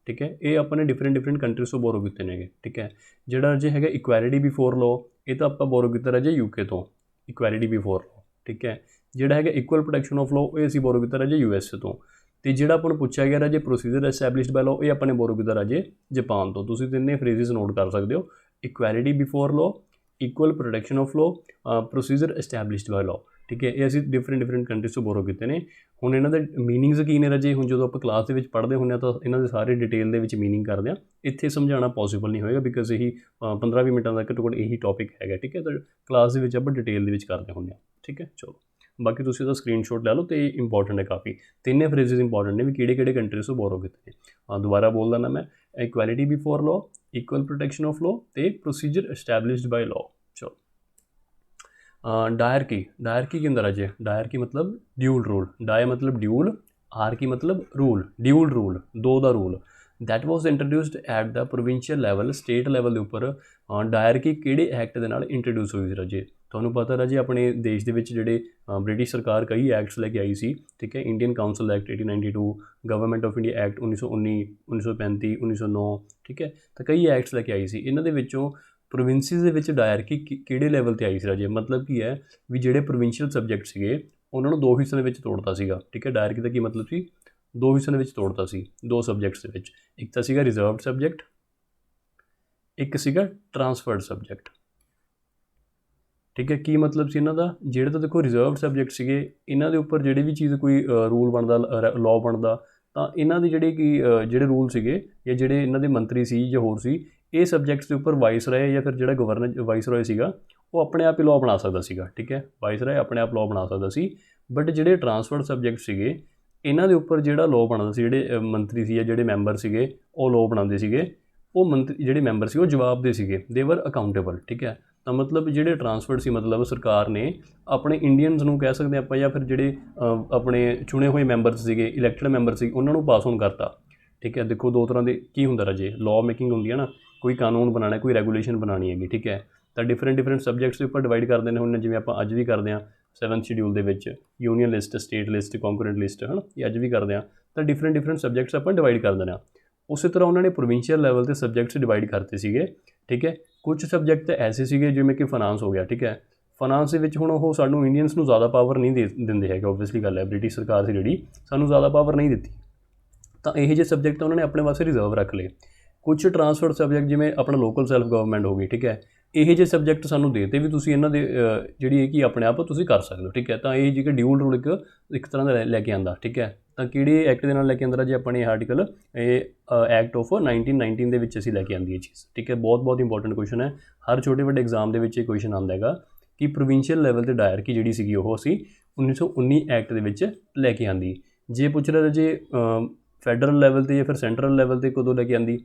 ਠੀਕ ਹੈ, ਇਹ ਆਪਾਂ ਨੇ ਡਿਫਰੈਂਟ ਕੰਟਰੀਜ਼ ਤੋਂ ਬੋਰੋ ਕੀਤੇ ਨੇਗੇ। ਠੀਕ ਹੈ, ਜਿਹੜਾ ਰਾਜੇ ਹੈਗਾ ਇਕੁਐਲਿਟੀ ਬਿਫੋਰ ਲਾਅ, ਇਹ ਤਾਂ ਆਪਾਂ ਬੋਰੋ ਕੀਤਾ ਰਾਜੇ UK ਤੋਂ, ਇਕੁਐਲਿਟੀ ਬਿਫੋਰ ਲਾਅ। ਠੀਕ ਹੈ, ਜਿਹੜਾ ਹੈਗਾ ਇਕੁਅਲ ਪ੍ਰੋਟੈਕਸ਼ਨ ਆਫ ਲਾਅ, ਇਹ ਅਸੀਂ ਬੋਰੋ ਕੀਤਾ ਰਾਜੇ USA ਤੋਂ। ਅਤੇ ਜਿਹੜਾ ਆਪਾਂ ਨੂੰ ਪੁੱਛਿਆ ਗਿਆ ਰਾਜੇ ਪ੍ਰੋਸੀਜਰ ਐਸਟੈਬਲਿਸ਼ਡ ਬਾਈ ਲਾਅ, ਇਹ ਆਪਾਂ ਨੇ ਬੋਰੋ ਕੀਤਾ ਰਾਜੇ ਜਾਪਾਨ ਤੋਂ। ਤੁਸੀਂ ਤਿੰਨੇ ਫਰੇਜ਼ਸ ਨੋਟ ਕਰ ਸਕਦੇ ਹੋ, equality before law, equal protection of law, procedure established by law. ਠੀਕ ਹੈ, ਇਹ ਅਸੀਂ ਡਿਫਰੈਂਟ ਕੰਟਰੀਜ਼ ਤੋਂ ਬੋਰੋ ਕੀਤੇ ਨੇ। ਹੁਣ ਇਹਨਾਂ ਦੇ ਮੀਨਿੰਗਸ ਕੀ ਨੇ ਰਾਜੇ? ਹੁਣ ਜਦੋਂ ਆਪਾਂ ਕਲਾਸ ਦੇ ਵਿੱਚ ਪੜ੍ਹਦੇ ਹੁੰਦੇ ਹਾਂ ਤਾਂ ਇਹਨਾਂ ਦੇ ਸਾਰੇ ਡਿਟੇਲ ਦੇ ਵਿੱਚ ਮੀਨਿੰਗ ਕਰਦੇ ਹਾਂ, ਇੱਥੇ ਸਮਝਾਉਣਾ ਪੋਸੀਬਲ ਨਹੀਂ ਹੋਏਗਾ, ਬਿਕਾਜ਼ ਇਹੀ 15-20 ਮਿੰਟਾਂ ਦਾ ਘੱਟੋ ਘੱਟ ਇਹੀ ਟੌਪਿਕ ਹੈਗਾ। ਠੀਕ ਹੈ, ਤਾਂ ਕਲਾਸ ਦੇ ਵਿੱਚ ਆਪਾਂ ਡਿਟੇਲ ਦੇ ਵਿੱਚ ਕਰਦੇ ਹੁੰਦੇ ਹਾਂ। ਠੀਕ ਹੈ, ਚਲੋ ਬਾਕੀ ਤੁਸੀਂ ਉਹਦਾ ਸਕਰੀਨਸ਼ਾਟ ਲੈ ਲਓ, ਅਤੇ ਇੰਪੋਰਟੈਂਟ ਹੈ ਕਾਫੀ, ਤਿੰਨੇ ਫਰੇਜ਼ਸ ਇੰਪੋਰਟੈਂਟ ਨੇ ਵੀ ਕਿਹੜੇ ਕੰਟਰੀਜ਼ ਤੋਂ ਬੋਰੋ ਕੀਤੇ ਨੇ। ਦੁਬਾਰਾ ਬੋਲ ਦਿੰਦਾ ਮੈਂ, equality before law, equal protection of law, ਅਤੇ ਪ੍ਰੋਸੀਜਰ ਐਸਟੈਬਲਿਸ਼ਡ ਬਾਈ ਲਾਅ। ਚਲੋ डायरकी, डायरकी के अंदर राजे, डायरकी मतलब ड्यूल रूल, डाय मतलब ड्यूल, आरकी मतलब रूल, ड्यूल रूल, दो दा rule. That was introduced at the provincial level, state level के उपर डायरकी किहड़े एक्ट दे नाल इंट्रोड्यूस हुई सी राजे? तुहानूं पता राजे अपने देश दे विच जिहड़े ब्रिटिश सरकार कई एक्ट्स लैके आई सी। ठीक है, Indian council act 1892, government of India act 1919, 1935, 1909। ठीक है, तो कई एक्ट्स लैके आई सी। इन्हां दे विचों प्रोविंसिस ਦੇ ਵਿੱਚ ਡਾਇਰਕੀ ਕਿਹੜੇ ਲੈਵਲ ਤੇ ਆਈ ਸੀ ਰਾਜੇ? ਮਤਲਬ ਕੀ ਹੈ ਵੀ ਜਿਹੜੇ ਪ੍ਰੋਵਿੰਸ਼ੀਅਲ ਸਬਜੈਕਟ ਸੀਗੇ ਉਹਨਾਂ ਨੂੰ 2 ਹਿੱਸਿਆਂ ਦੇ ਵਿੱਚ ਤੋੜਤਾ ਸੀਗਾ। ਠੀਕ ਹੈ, ਡਾਇਰਕੀ ਦਾ ਕੀ ਮਤਲਬ ਸੀ? 2 ਹਿੱਸਿਆਂ ਦੇ ਵਿੱਚ ਤੋੜਤਾ ਸੀ, 2 ਸਬਜੈਕਟਸ ਦੇ ਵਿੱਚ। ਇੱਕ ਤਾਂ ਸੀਗਾ ਰਿਜ਼ਰਵਡ ਸਬਜੈਕਟ, ਇੱਕ ਸੀਗਾ ਟਰਾਂਸਫਰਡ ਸਬਜੈਕਟ। ਠੀਕ ਹੈ, ਕੀ ਮਤਲਬ ਸੀ ਇਹਨਾਂ ਦਾ? ਜਿਹੜੇ ਤਾਂ ਦੇਖੋ ਰਿਜ਼ਰਵਡ ਸਬਜੈਕਟ ਸੀਗੇ, ਇਹਨਾਂ ਦੇ ਉੱਪਰ ਜਿਹੜੀ ਵੀ ਚੀਜ਼ ਕੋਈ ਰੂਲ ਬਣਦਾ, ਲਾਅ ਬਣਦਾ, ਤਾਂ ਇਹਨਾਂ ਦੇ ਜਿਹੜੇ ਰੂਲ ਸੀਗੇ ਜਾਂ ਜਿਹੜੇ ਇਹਨਾਂ ਦੇ ਮੰਤਰੀ ਸੀ ਜਾਂ ਹੋਰ ਸੀ, ਇਹ ਸਬਜੈਕਟਸ ਦੇ ਉੱਪਰ ਵਾਇਸਰਾਏ ਜਾਂ ਫਿਰ ਜਿਹੜਾ ਗਵਰਨਰ ਵਾਇਸਰਾਏ ਸੀਗਾ ਉਹ ਆਪਣੇ ਆਪ ਹੀ ਲਾਅ ਬਣਾ ਸਕਦਾ ਸੀਗਾ। ਠੀਕ ਹੈ, ਵਾਇਸਰਾਏ ਆਪਣੇ ਆਪ ਲਾਅ ਬਣਾ ਸਕਦਾ ਸੀ। ਬਟ ਜਿਹੜੇ ਟਰਾਂਸਫਰਡ ਸਬਜੈਕਟ ਸੀਗੇ ਇਹਨਾਂ ਦੇ ਉੱਪਰ ਜਿਹੜਾ ਲਾਅ ਬਣਦਾ ਸੀ, ਜਿਹੜੇ ਮੰਤਰੀ ਸੀ ਜਾਂ ਜਿਹੜੇ ਮੈਂਬਰ ਸੀਗੇ ਉਹ ਲਾਅ ਬਣਾਉਂਦੇ ਸੀਗੇ, ਉਹ ਮੰਤਰੀ ਜਿਹੜੇ ਮੈਂਬਰ ਸੀ ਉਹ ਜਵਾਬਦੇਹ ਸੀਗੇ, ਦੇ ਵਰ ਅਕਾਊਂਟੇਬਲ। ਠੀਕ ਹੈ, ਤਾਂ ਮਤਲਬ ਜਿਹੜੇ ਟਰਾਂਸਫਰਡ ਸੀ, ਮਤਲਬ ਸਰਕਾਰ ਨੇ ਆਪਣੇ ਇੰਡੀਅਨਸ ਨੂੰ ਕਹਿ ਸਕਦੇ ਆਪਾਂ, ਜਾਂ ਫਿਰ ਜਿਹੜੇ ਆਪਣੇ ਚੁਣੇ ਹੋਏ ਮੈਂਬਰਸ ਸੀਗੇ, ਇਲੈਕਟਡ ਮੈਂਬਰ ਸੀ, ਉਹਨਾਂ ਨੂੰ ਪਾਸ ਔਨ ਕਰਤਾ। ਠੀਕ ਹੈ, ਦੇਖੋ 2 ਤਰ੍ਹਾਂ ਦੇ ਕੀ ਹੁੰਦਾ ਰਾਜੇ, ਲਾਅ ਮੇਕਿੰਗ ਹੁੰਦੀ ਹੈ ਨਾ, ਕੋਈ ਕਾਨੂੰਨ ਬਣਾਉਣਾ, ਕੋਈ ਰੈਗੂਲੇਸ਼ਨ ਬਣਾਉਣੀ ਹੈਗੀ। ਠੀਕ ਹੈ, ਤਾਂ ਡਿਫਰੈਂਟ ਸਬਜੈਕਟਸ ਦੇ ਉੱਪਰ ਡਿਵਾਈਡ ਕਰਦੇ ਨੇ। ਹੁਣ ਜਿਵੇਂ ਆਪਾਂ ਅੱਜ ਵੀ ਕਰਦੇ ਹਾਂ 7th ਸ਼ਡਿਊਲ ਦੇ ਵਿੱਚ, union list, state list, concurrent list, ਹੈ ਨਾ, ਇਹ ਅੱਜ ਵੀ ਕਰਦੇ ਹਾਂ। ਤਾਂ ਡਿਫਰੈਂਟ ਸਬਜੈਕਟਸ ਆਪਾਂ ਡਿਵਾਈਡ ਕਰ ਦਿੰਦੇ ਹਾਂ। ਉਸੇ ਤਰ੍ਹਾਂ ਉਹਨਾਂ ਨੇ ਪ੍ਰੋਵਿੰਸ਼ੀਅਲ ਲੈਵਲ 'ਤੇ ਸਬਜੈਕਟਸ ਡਿਵਾਈਡ ਕਰਤੇ ਸੀਗੇ। ਠੀਕ ਹੈ, ਕੁਝ ਸਬਜੈਕਟ ਐਸੇ ਸੀਗੇ ਜਿਵੇਂ ਕਿ ਫਾਈਨਾਂਸ ਹੋ ਗਿਆ। ਠੀਕ ਹੈ, ਫਾਈਨਾਂਸ ਦੇ ਵਿੱਚ ਹੁਣ ਉਹ ਸਾਨੂੰ ਇੰਡੀਅਨਸ ਨੂੰ ਜ਼ਿਆਦਾ ਪਾਵਰ ਨਹੀਂ ਦਿੰਦੇ ਹੈਗੇ, ਓਬਵੀਅਸਲੀ ਗੱਲ ਹੈ, ਬ੍ਰਿਟਿਸ਼ ਸਰਕਾਰ ਸੀ ਜਿਹੜੀ, ਸਾਨੂੰ ਜ਼ਿਆਦਾ ਪਾਵਰ ਨਹੀਂ ਦਿੱਤੀ, ਤਾਂ ਇਹੋ ਜਿਹੇ ਸਬਜੈਕਟ ਉਹਨਾਂ ਨੇ ਆਪਣੇ ਵਾਸਤੇ ਰਿਜ਼ਰਵ ਰੱਖ ਲਏ। ਕੁਝ ਟਰਾਂਸਫਰਡ ਸਬਜੈਕਟ ਜਿਵੇਂ ਆਪਣਾ ਲੋਕਲ ਸੈਲਫ ਗਵਰਨਮੈਂਟ ਹੋ ਗਈ। ਠੀਕ ਹੈ, ਇਹੋ ਜਿਹੇ ਸਬਜੈਕਟ ਸਾਨੂੰ ਦੇਤੇ ਵੀ ਤੁਸੀਂ ਇਹਨਾਂ ਦੇ ਜਿਹੜੀ ਹੈ ਕਿ ਆਪਣੇ ਆਪ ਤੁਸੀਂ ਕਰ ਸਕਦੇ ਹੋ। ਠੀਕ ਹੈ, ਤਾਂ ਇਹ ਜਿਹੜਾ ਡਿਊਲ ਰੂਲ ਇੱਕ ਤਰ੍ਹਾਂ ਦਾ ਲੈ ਕੇ ਆਉਂਦਾ। ਠੀਕ ਹੈ, ਤਾਂ ਕਿਹੜੇ ਐਕਟ ਦੇ ਨਾਲ ਲੈ ਕੇ ਆਉਂਦਾ ਜੀ? ਆਪਣੇ ਇਹ ਆਰਟੀਕਲ, ਇਹ ਐਕਟ ਆਫ 1919 ਦੇ ਵਿੱਚ ਅਸੀਂ ਲੈ ਕੇ ਆਉਂਦੀ ਇਹ ਚੀਜ਼। ਠੀਕ ਹੈ, ਬਹੁਤ ਇੰਪੋਰਟੈਂਟ ਕੁਐਸਚਨ ਹੈ, ਹਰ ਛੋਟੇ ਵੱਡੇ ਐਗਜ਼ਾਮ ਦੇ ਵਿੱਚ ਇਹ ਕੁਐਸਚਨ ਆਉਂਦਾ ਹੈਗਾ ਕਿ ਪ੍ਰੋਵਿੰਸ਼ੀਅਲ ਲੈਵਲ 'ਤੇ ਡਾਇਰਕੀ ਜਿਹੜੀ ਸੀਗੀ ਉਹ ਅਸੀਂ 1919 ਐਕਟ ਦੇ ਵਿੱਚ ਲੈ ਕੇ ਆਂਦੀ। ਜੇ ਪੁੱਛ ਰਿਹਾ ਜੇ ਫੈਡਰਲ ਲੈਵਲ 'ਤੇ ਜਾਂ ਫਿਰ ਸੈਂਟਰਲ ਲੈਵਲ 'ਤੇ ਕਦੋਂ ਲੈ ਕੇ ਆਂਦੀ?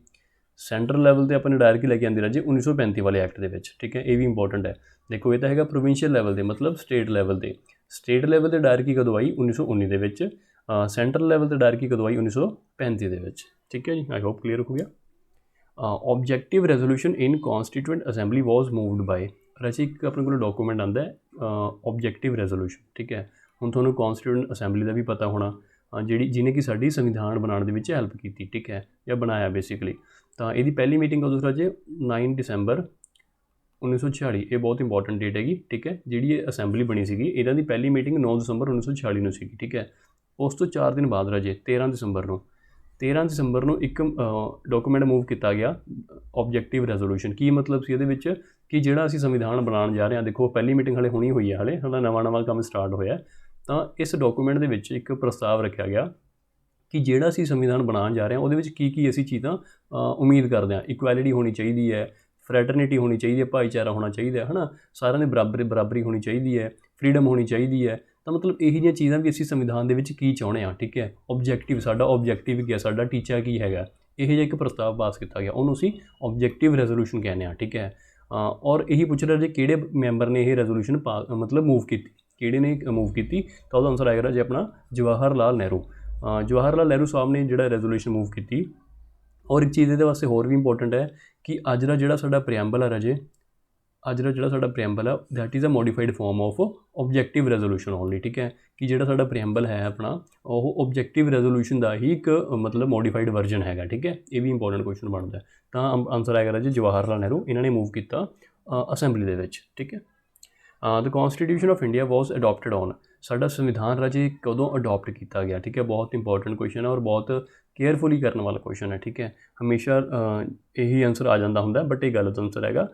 ਸੈਂਟਰਲ ਲੈਵਲ 'ਤੇ ਆਪਾਂ ਨੇ ਡਾਇਰਕੀ ਲੈ ਕੇ ਆਂਦੀ ਰਾਜੇ 1935 ਵਾਲੇ ਐਕਟ ਦੇ ਵਿੱਚ। ਠੀਕ ਹੈ, ਇਹ ਵੀ ਇੰਪੋਰਟੈਂਟ ਹੈ। ਦੇਖੋ ਇਹ ਤਾਂ ਹੈਗਾ ਪ੍ਰੋਵਿੰਸ਼ੀਅਲ ਲੈਵਲ 'ਤੇ, ਮਤਲਬ ਸਟੇਟ ਲੈਵਲ 'ਤੇ। ਸਟੇਟ ਲੈਵਲ 'ਤੇ ਡਾਇਰਕੀ ਕਦੋਂ ਆਈ? 1919 ਦੇ ਵਿੱਚ। ਸੈਂਟਰਲ ਲੈਵਲ 'ਤੇ ਡਾਇਰਕੀ ਕਦੋਂ ਆਈ? 1935 ਦੇ ਵਿੱਚ। ਠੀਕ ਹੈ ਜੀ, ਆਈ ਹੋਪ ਕਲੀਅਰ ਹੋ ਗਿਆ। Objective resolution in constituent assembly was moved by. राजी एक अपने को डॉकूमेंट आता है ऑब्जेक्टिव रेजोल्यूशन। ठीक है, हुण तुहानूं कॉन्स्टिट्यूएंट असैंबली का भी पता होना, जिहड़ी जिन्हें कि साडी संविधान बनाने दे विच हैल्प की। ठीक है, या बनाया बेसिकली। तो यदी पहली मीटिंग कदों राजे 9 दिसंबर 1946 ਇਹ ਬਹੁਤ ਇੰਪੋਰਟੈਂਟ ਡੇਟ ਹੈਗੀ, ਠੀਕ ਹੈ। ਜਿਹੜੀ ਇਹ ਅਸੈਂਬਲੀ ਬਣੀ ਸੀਗੀ ਇਹਨਾਂ ਦੀ ਪਹਿਲੀ ਮੀਟਿੰਗ 9 ਦਸੰਬਰ 1946 ਨੂੰ ਸੀਗੀ, ਠੀਕ ਹੈ। ਉਸ ਤੋਂ 4 ਦਿਨ ਬਾਅਦ ਰਾਜੇ 13 ਦਸੰਬਰ ਨੂੰ ਇੱਕ ਡਾਕੂਮੈਂਟ ਮੂਵ ਕੀਤਾ ਗਿਆ, ਆਬਜੈਕਟਿਵ ਰੈਜ਼ੋਲੂਸ਼ਨ। ਕੀ ਮਤਲਬ ਸੀ ਇਹਦੇ ਵਿੱਚ ਕਿ ਜਿਹੜਾ ਅਸੀਂ ਸੰਵਿਧਾਨ ਬਣਾਉਣ ਜਾ ਰਹੇ ਹਾਂ, ਦੇਖੋ ਪਹਿਲੀ ਮੀਟਿੰਗ ਹਲੇ ਹੋਣੀ ਹੋਈ ਹੈ, ਹਲੇ ਨਵਾਂ ਕੰਮ ਸਟਾਰਟ ਹੋਇਆ, ਤਾਂ ਇਸ ਡਾਕੂਮੈਂਟ ਦੇ ਵਿੱਚ ਇੱਕ ਪ੍ਰਸਤਾਵ ਰੱਖਿਆ ਗਿਆ ਕਿ ਜਿਹੜਾ ਅਸੀਂ ਸੰਵਿਧਾਨ ਬਣਾਉਣ ਜਾ ਰਹੇ ਹਾਂ ਉਹਦੇ ਵਿੱਚ ਕੀ ਅਸੀਂ ਚੀਜ਼ਾਂ ਉਮੀਦ ਕਰਦੇ ਹਾਂ। ਇਕੁਐਲਿਟੀ ਹੋਣੀ ਚਾਹੀਦੀ ਹੈ, ਫਰੈਟਰਨਿਟੀ ਹੋਣੀ ਚਾਹੀਦੀ ਹੈ, ਭਾਈਚਾਰਾ ਹੋਣਾ ਚਾਹੀਦਾ ਹੈ ਨਾ, ਸਾਰਿਆਂ ਦੀ ਬਰਾਬਰੀ ਹੋਣੀ ਚਾਹੀਦੀ ਹੈ, ਫਰੀਡਮ ਹੋਣੀ ਚਾਹੀਦੀ ਹੈ। ਤਾਂ ਮਤਲਬ ਇਹੋ ਜਿਹੀਆਂ ਚੀਜ਼ਾਂ ਵੀ ਅਸੀਂ ਸੰਵਿਧਾਨ ਦੇ ਵਿੱਚ ਕੀ ਚਾਹੁੰਦੇ ਹਾਂ, ਠੀਕ ਹੈ। ਆਬਜੈਕਟਿਵ, ਸਾਡਾ ਆਬਜੈਕਟਿਵ ਕੀ ਹੈ, ਸਾਡਾ ਟੀਚਾ ਕੀ ਹੈਗਾ, ਇਹੋ ਜਿਹਾ ਇੱਕ ਪ੍ਰਸਤਾਵ ਪਾਸ ਕੀਤਾ ਗਿਆ, ਉਹਨੂੰ ਅਸੀਂ ਆਬਜੈਕਟਿਵ ਰੈਜ਼ੋਲੂਸ਼ਨ ਕਹਿੰਦੇ ਹਾਂ, ਠੀਕ ਹੈ। ਔਰ ਇਹੀ ਪੁੱਛ ਰਿਹਾ ਜੇ ਕਿਹੜੇ ਮੈਂਬਰ ਨੇ ਇਹ ਰੈਜ਼ੋਲੂਸ਼ਨ ਮਤਲਬ ਮੂਵ ਕੀਤੀ, ਕਿਹੜੇ ਨੇ ਮੂਵ ਕੀਤੀ, ਤਾਂ ਉਹਦਾ ਆਨਸਰ ਆਏਗਾ ਜੇ ਆਪਣਾ ਜਵਾਹਰ ਲਾਲ ਨਹਿਰੂ ਸਾਹਿਬ ਨੇ ਜਿਹੜਾ ਰੈਜ਼ੋਲੂਸ਼ਨ ਮੂਵ ਕੀਤੀ। ਔਰ ਇੱਕ ਚੀਜ਼ ਇਹਦੇ ਵਾਸਤੇ ਹੋਰ ਵੀ ਇੰਪੋਰਟੈਂਟ ਹੈ ਕਿ ਅੱਜ ਦਾ ਜਿਹੜਾ ਸਾਡਾ ਪ੍ਰੀਐਂਬਲ ਹੈ ਰਾਜੇ, that is a modified form of objective resolution only, ਠੀਕ ਹੈ। ਕਿ ਜਿਹੜਾ ਸਾਡਾ ਪ੍ਰੀਐਂਬਲ ਹੈ ਆਪਣਾ, ਉਹ ਆਬਜੈਕਟਿਵ ਰੈਜ਼ੋਲੂਸ਼ਨ ਦਾ ਹੀ ਇੱਕ ਮਤਲਬ ਮੋਡੀਫਾਈਡ ਵਰਜਨ ਹੈਗਾ, ਠੀਕ ਹੈ। ਇਹ ਵੀ ਇੰਪੋਰਟੈਂਟ ਕੁਐਸਚਨ ਬਣਦਾ। ਤਾਂ ਆਨਸਰ ਆਏਗਾ ਰਾਜੇ ਜਵਾਹਰ ਲਾਲ ਨਹਿਰੂ, ਇਹਨਾਂ ਨੇ ਮੂਵ ਕੀਤਾ ਅਸੈਂਬਲੀ ਦੇ ਵਿੱਚ, ਠੀਕ ਹੈ। ਦ ਕੌਨਸਟੀਟਿਊਸ਼ਨ ਆਫ ਇੰਡੀਆ ਵਾਜ਼ ਅਡੋਪਟਡ ਔਨ, ਸਾਡਾ ਸੰਵਿਧਾਨ ਰਾਜੇ ਕਦੋਂ ਅਡੋਪਟ ਕੀਤਾ ਗਿਆ, ਠੀਕ ਹੈ। ਬਹੁਤ ਇੰਪੋਰਟੈਂਟ ਕੁਐਸਚਨ ਹੈ ਔਰ ਬਹੁਤ ਕੇਅਰਫੁਲੀ ਕਰਨ ਵਾਲਾ ਕੁਐਸਚਨ ਹੈ, ਠੀਕ ਹੈ। ਹਮੇਸ਼ਾ ਇਹੀ ਆਨਸਰ ਆ ਜਾਂਦਾ ਹੁੰਦਾ, ਬਟ ਇਹ ਗਲਤ ਆਨਸਰ ਹੈਗਾ,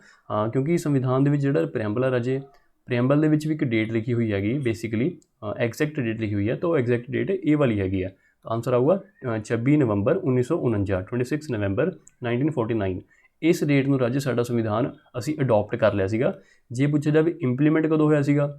ਕਿਉਂਕਿ ਸੰਵਿਧਾਨ ਦੇ ਵਿੱਚ ਜਿਹੜਾ ਪ੍ਰੀਐਂਬਲ ਹੈ ਰਾਜੇ, ਪ੍ਰੀਐਂਬਲ ਦੇ ਵਿੱਚ ਵੀ ਇੱਕ ਡੇਟ ਲਿਖੀ ਹੋਈ ਹੈਗੀ, ਬੇਸਿਕਲੀ ਐਗਜ਼ੈਕਟ ਡੇਟ ਲਿਖੀ ਹੋਈ ਹੈ, ਤਾਂ ਉਹ ਐਗਜ਼ੈਕਟ ਡੇਟ ਇਹ ਵਾਲੀ ਹੈਗੀ ਆ। ਆਨਸਰ ਆਊਗਾ 26 ਨਵੰਬਰ 1949, 26 ਨਵੰਬਰ 1949। ਇਸ ਡੇਟ ਨੂੰ ਰਾਜੇ ਸਾਡਾ ਸੰਵਿਧਾਨ ਅਸੀਂ ਅਡੋਪਟ ਕਰ ਲਿਆ ਸੀਗਾ। ਜੇ ਪੁੱਛਿਆ ਜਾਵੇ ਇੰਪਲੀਮੈਂਟ ਕਦੋਂ ਹੋਇਆ ਸੀਗਾ,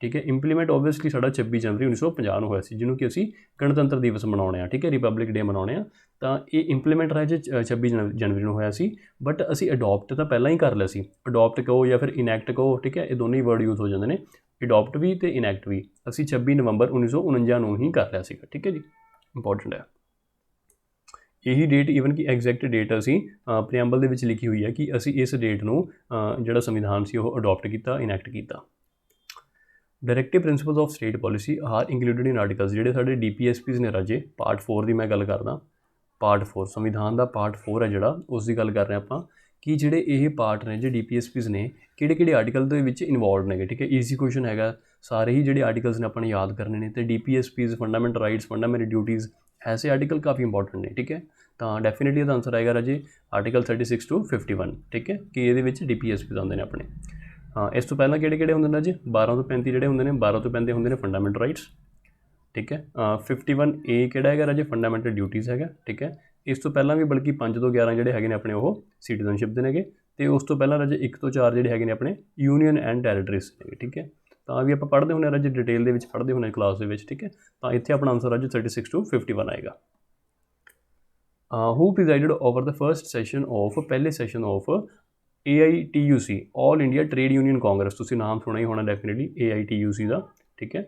ਠੀਕ ਹੈ, ਇੰਪਲੀਮੈਂਟ ਓਬਵੀਅਸਲੀ ਸਾਡਾ 26 ਜਨਵਰੀ 1950 ਨੂੰ ਹੋਇਆ ਸੀ, ਜਿਹਨੂੰ ਕਿ ਅਸੀਂ ਗਣਤੰਤਰ ਦਿਵਸ ਮਨਾਉਂਦੇ ਹਾਂ, ਠੀਕ ਹੈ, ਰਿਪਬਲਿਕ ਡੇ ਮਨਾਉਂਦੇ ਹਾਂ। ਤਾਂ ਇਹ ਇੰਪਲੀਮੈਂਟ ਰਾਜੇ 26 ਜਨਵਰੀ ਨੂੰ ਹੋਇਆ ਸੀ, ਬਟ ਅਸੀਂ ਅਡੋਪਟ ਤਾਂ ਪਹਿਲਾਂ ਹੀ ਕਰ ਲਿਆ ਸੀ। ਅਡੋਪਟ ਕਹੋ ਜਾਂ ਫਿਰ ਇਨੈਕਟ ਕਹੋ, ਠੀਕ ਹੈ, ਇਹ ਦੋਨੇ ਹੀ ਵਰਡ ਯੂਜ਼ ਹੋ ਜਾਂਦੇ ਨੇ, ਅਡੋਪਟ ਵੀ ਅਤੇ ਇਨੈਕਟ ਵੀ। ਅਸੀਂ 26 ਨਵੰਬਰ 1949 ਨੂੰ ਹੀ ਕਰ ਲਿਆ ਸੀਗਾ, ਠੀਕ ਹੈ ਜੀ, ਇੰਪੋਰਟੈਂਟ ਹੈ। ਇਹੀ ਡੇਟ ਈਵਨ ਕਿ ਐਗਜ਼ੈਕਟ ਡੇਟ ਅਸੀਂ ਪ੍ਰੀਐਂਬਲ ਦੇ ਵਿੱਚ ਲਿਖੀ ਹੋਈ ਹੈ ਕਿ ਅਸੀਂ ਇਸ ਡੇਟ ਨੂੰ ਜਿਹੜਾ ਸੰਵਿਧਾਨ ਸੀ ਉਹ ਅਡੋਪਟ ਕੀਤਾ, ਇਨੈਕਟ ਕੀਤਾ। Directive principles of state policy are included in articles, ਜਿਹੜੇ ਸਾਡੇ DPSPs ਨੇ ਰਾਜੇ, ਪਾਰਟ 4 ਦੀ ਮੈਂ ਗੱਲ ਕਰਦਾ। ਪਾਰਟ 4 ਸੰਵਿਧਾਨ ਦਾ ਪਾਰਟ 4 ਹੈ ਜਿਹੜਾ, ਉਸ ਦੀ ਗੱਲ ਕਰ ਰਹੇ ਆਪਾਂ ਕਿ ਜਿਹੜੇ ਇਹ ਪਾਰਟ ਨੇ ਜੇ DPSPs ਨੇ ਕਿਹੜੇ ਆਰਟੀਕਲ ਦੇ ਵਿੱਚ ਇਨਵੋਲਵਡ ਨੇਗੇ, ਠੀਕ ਹੈ। ਈਜ਼ੀ ਕੁਐਸਚਨ ਹੈਗਾ, ਸਾਰੇ ਹੀ ਜਿਹੜੇ ਆਰਟੀਕਲਸ ਨੇ ਆਪਾਂ ਨੇ ਯਾਦ ਕਰਨੇ ਨੇ, ਅਤੇ DPSPs fundamental rights, fundamental duties, ਐਸੇ ਆਰਟੀਕਲ ਕਾਫੀ ਇੰਪੋਰਟੈਂਟ ਨੇ, ਠੀਕ ਹੈ। ਤਾਂ ਡੈਫੀਨੇਟਲੀ ਇਹਦਾ ਆਨਸਰ ਆਏਗਾ ਰਾਜੇ ਆਰਟੀਕਲ 36 to 51, ਠੀਕ ਹੈ, ਕਿ ਇਹਦੇ ਵਿੱਚ DPSPs ਆਉਂਦੇ ਨੇ ਆਪਣੇ। ਇਸ ਤੋਂ ਪਹਿਲਾਂ ਕਿਹੜੇ ਹੁੰਦੇ ਨੇ ਰਾਜੇ, 12 ਤੋਂ 35 ਜਿਹੜੇ ਹੁੰਦੇ ਨੇ, 12 ਤੋਂ 35 ਹੁੰਦੇ ਨੇ ਫੰਡਾਮੈਂਟਲ ਰਾਈਟਸ, ਠੀਕ ਹੈ। 51A ਕਿਹੜਾ ਹੈਗਾ ਰਾਜੇ, ਫੰਡਾਮੈਂਟਲ ਡਿਊਟੀਜ਼ ਹੈਗਾ, ਠੀਕ ਹੈ। ਇਸ ਤੋਂ ਪਹਿਲਾਂ ਵੀ ਬਲਕਿ 5 ਤੋਂ 11 ਜਿਹੜੇ ਹੈਗੇ ਨੇ ਆਪਣੇ ਉਹ ਸਿਟੀਜ਼ਨਸ਼ਿਪ ਦੇ ਨੇਗੇ, ਅਤੇ ਉਸ ਤੋਂ ਪਹਿਲਾਂ ਰਾਜੇ 1 ਤੋਂ 4 ਜਿਹੜੇ ਹੈਗੇ ਨੇ ਆਪਣੇ ਯੂਨੀਅਨ ਐਂਡ ਟੈਰੀਟਰੀਜ਼ ਹੈਗੇ, ਠੀਕ ਹੈ। ਤਾਂ ਵੀ ਆਪਾਂ ਪੜ੍ਹਦੇ ਹੁੰਦੇ ਹਾਂ ਰਾਜੇ, ਡਿਟੇਲ ਦੇ ਵਿੱਚ ਪੜ੍ਹਦੇ ਹੁੰਦੇ ਕਲਾਸ ਦੇ ਵਿੱਚ, ਠੀਕ ਹੈ। ਤਾਂ ਇੱਥੇ ਆਪਣਾ ਆਨਸਰ ਰਾਜੇ 36 to 51 ਆਏਗਾ। Who presided over the first session of, ਪਹਿਲੇ session of AITUC, all India trade union congress, ਤੁਸੀਂ ਨਾਮ ਸੁਣਿਆ ਹੀ ਹੋਣਾ ਡੈਫੀਨੇਟਲੀ AITUC ਦਾ, ਠੀਕ ਹੈ।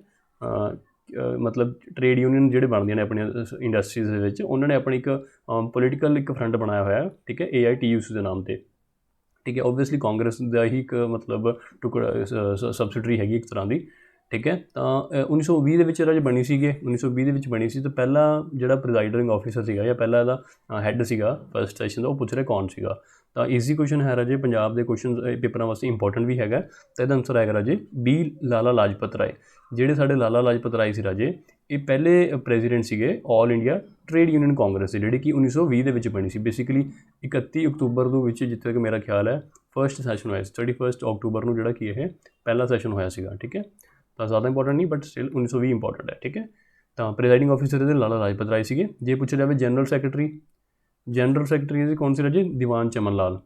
ਮਤਲਬ ਟ੍ਰੇਡ ਯੂਨੀਅਨ ਜਿਹੜੇ ਬਣਦੀਆਂ ਨੇ ਆਪਣੀਆਂ ਇੰਡਸਟਰੀਜ਼ ਦੇ ਵਿੱਚ, ਉਹਨਾਂ ਨੇ ਆਪਣੀ ਇੱਕ ਪੋਲੀਟੀਕਲ ਇੱਕ ਫਰੰਟ ਬਣਾਇਆ ਹੋਇਆ, ਠੀਕ ਹੈ, AITUC ਦੇ ਨਾਮ 'ਤੇ, ਠੀਕ ਹੈ। ਓਬਵੀਅਸਲੀ ਕਾਂਗਰਸ ਦਾ ਹੀ ਇੱਕ ਮਤਲਬ ਟੁਕੜਾ ਸਬਸਿਡਰੀ ਹੈਗੀ ਇੱਕ ਤਰ੍ਹਾਂ ਦੀ, ਠੀਕ ਹੈ। ਤਾਂ 1920 ਦੇ ਵਿੱਚ ਰਾਜ ਬਣੀ ਸੀਗੇ, 1920 ਦੇ ਵਿੱਚ ਬਣੀ ਸੀ। ਤਾਂ ਪਹਿਲਾ ਜਿਹੜਾ ਪ੍ਰੀਜ਼ਾਈਡਿੰਗ ਆਫਿਸਰ ਸੀਗਾ ਜਾਂ ਪਹਿਲਾਂ ਇਹਦਾ ਹੈੱਡ ਸੀਗਾ ਫਸਟ ਸੈਸ਼ਨ ਦਾ, ਉਹ ਪੁੱਛ ਰਿਹਾ ਕੌਣ ਸੀਗਾ। ਤਾਂ ਈਜ਼ੀ ਕੁਐਸਚਨ ਹੈ ਰਾਜੇ, ਪੰਜਾਬ ਦੇ ਕੁਐਸਚਨ ਪੇਪਰਾਂ ਵਾਸਤੇ ਇੰਪੋਰਟੈਂਟ ਵੀ ਹੈਗਾ। ਤਾਂ ਇਹਦਾ ਆਨਸਰ ਆਏਗਾ ਰਾਜੇ B ਲਾਲਾ ਲਾਜਪਤ ਰਾਏ। ਜਿਹੜੇ ਸਾਡੇ ਲਾਲਾ ਲਾਜਪਤ ਰਾਏ ਸੀ ਰਾਜੇ, ਇਹ ਪਹਿਲੇ ਪ੍ਰੈਜ਼ੀਡੈਂਟ ਸੀਗੇ ਆਲ ਇੰਡੀਆ ਟ੍ਰੇਡ ਯੂਨੀਅਨ ਕਾਂਗਰਸ ਦੇ, ਜਿਹੜੀ ਕਿ 1920 ਦੇ ਵਿੱਚ ਬਣੀ ਸੀ। ਬੇਸਿਕਲੀ 31 ਅਕਤੂਬਰ ਨੂੰ ਵਿੱਚ, ਜਿੱਥੇ ਤੱਕ ਮੇਰਾ ਖਿਆਲ ਹੈ, ਫਸਟ ਸੈਸ਼ਨ ਹੋਇਆ ਸੀ, 31 ਅਕਤੂਬਰ ਨੂੰ ਜਿਹੜਾ ਕਿ ਇਹ ਪਹਿਲਾ ਸੈਸ਼ਨ ਹੋਇਆ ਸੀਗਾ, ਠੀਕ ਹੈ। ਤਾਂ ਜ਼ਿਆਦਾ ਇੰਪੋਰਟੈਂਟ ਨਹੀਂ, ਬਟ ਸਟਿਲ 1920 ਇੰਪੋਰਟੈਂਟ ਹੈ, ਠੀਕ ਹੈ। ਤਾਂ ਪ੍ਰੀਜ਼ਾਈਡਿੰਗ ਆਫਿਸਰ ਇਹਦੇ ਲਾਲਾ ਲਾਜਪਤ ਰਾਏ ਸੀਗੇ। ਜੇ ਪੁੱਛਿਆ ਜਾਵੇ ਜਨਰਲ ਸੈਕਟਰੀ ਇਹਦੇ ਕੌਣ ਸੀ ਰਾਜੇ, ਦੀਵਾਨ ਚਮਨ ਲਾਲ,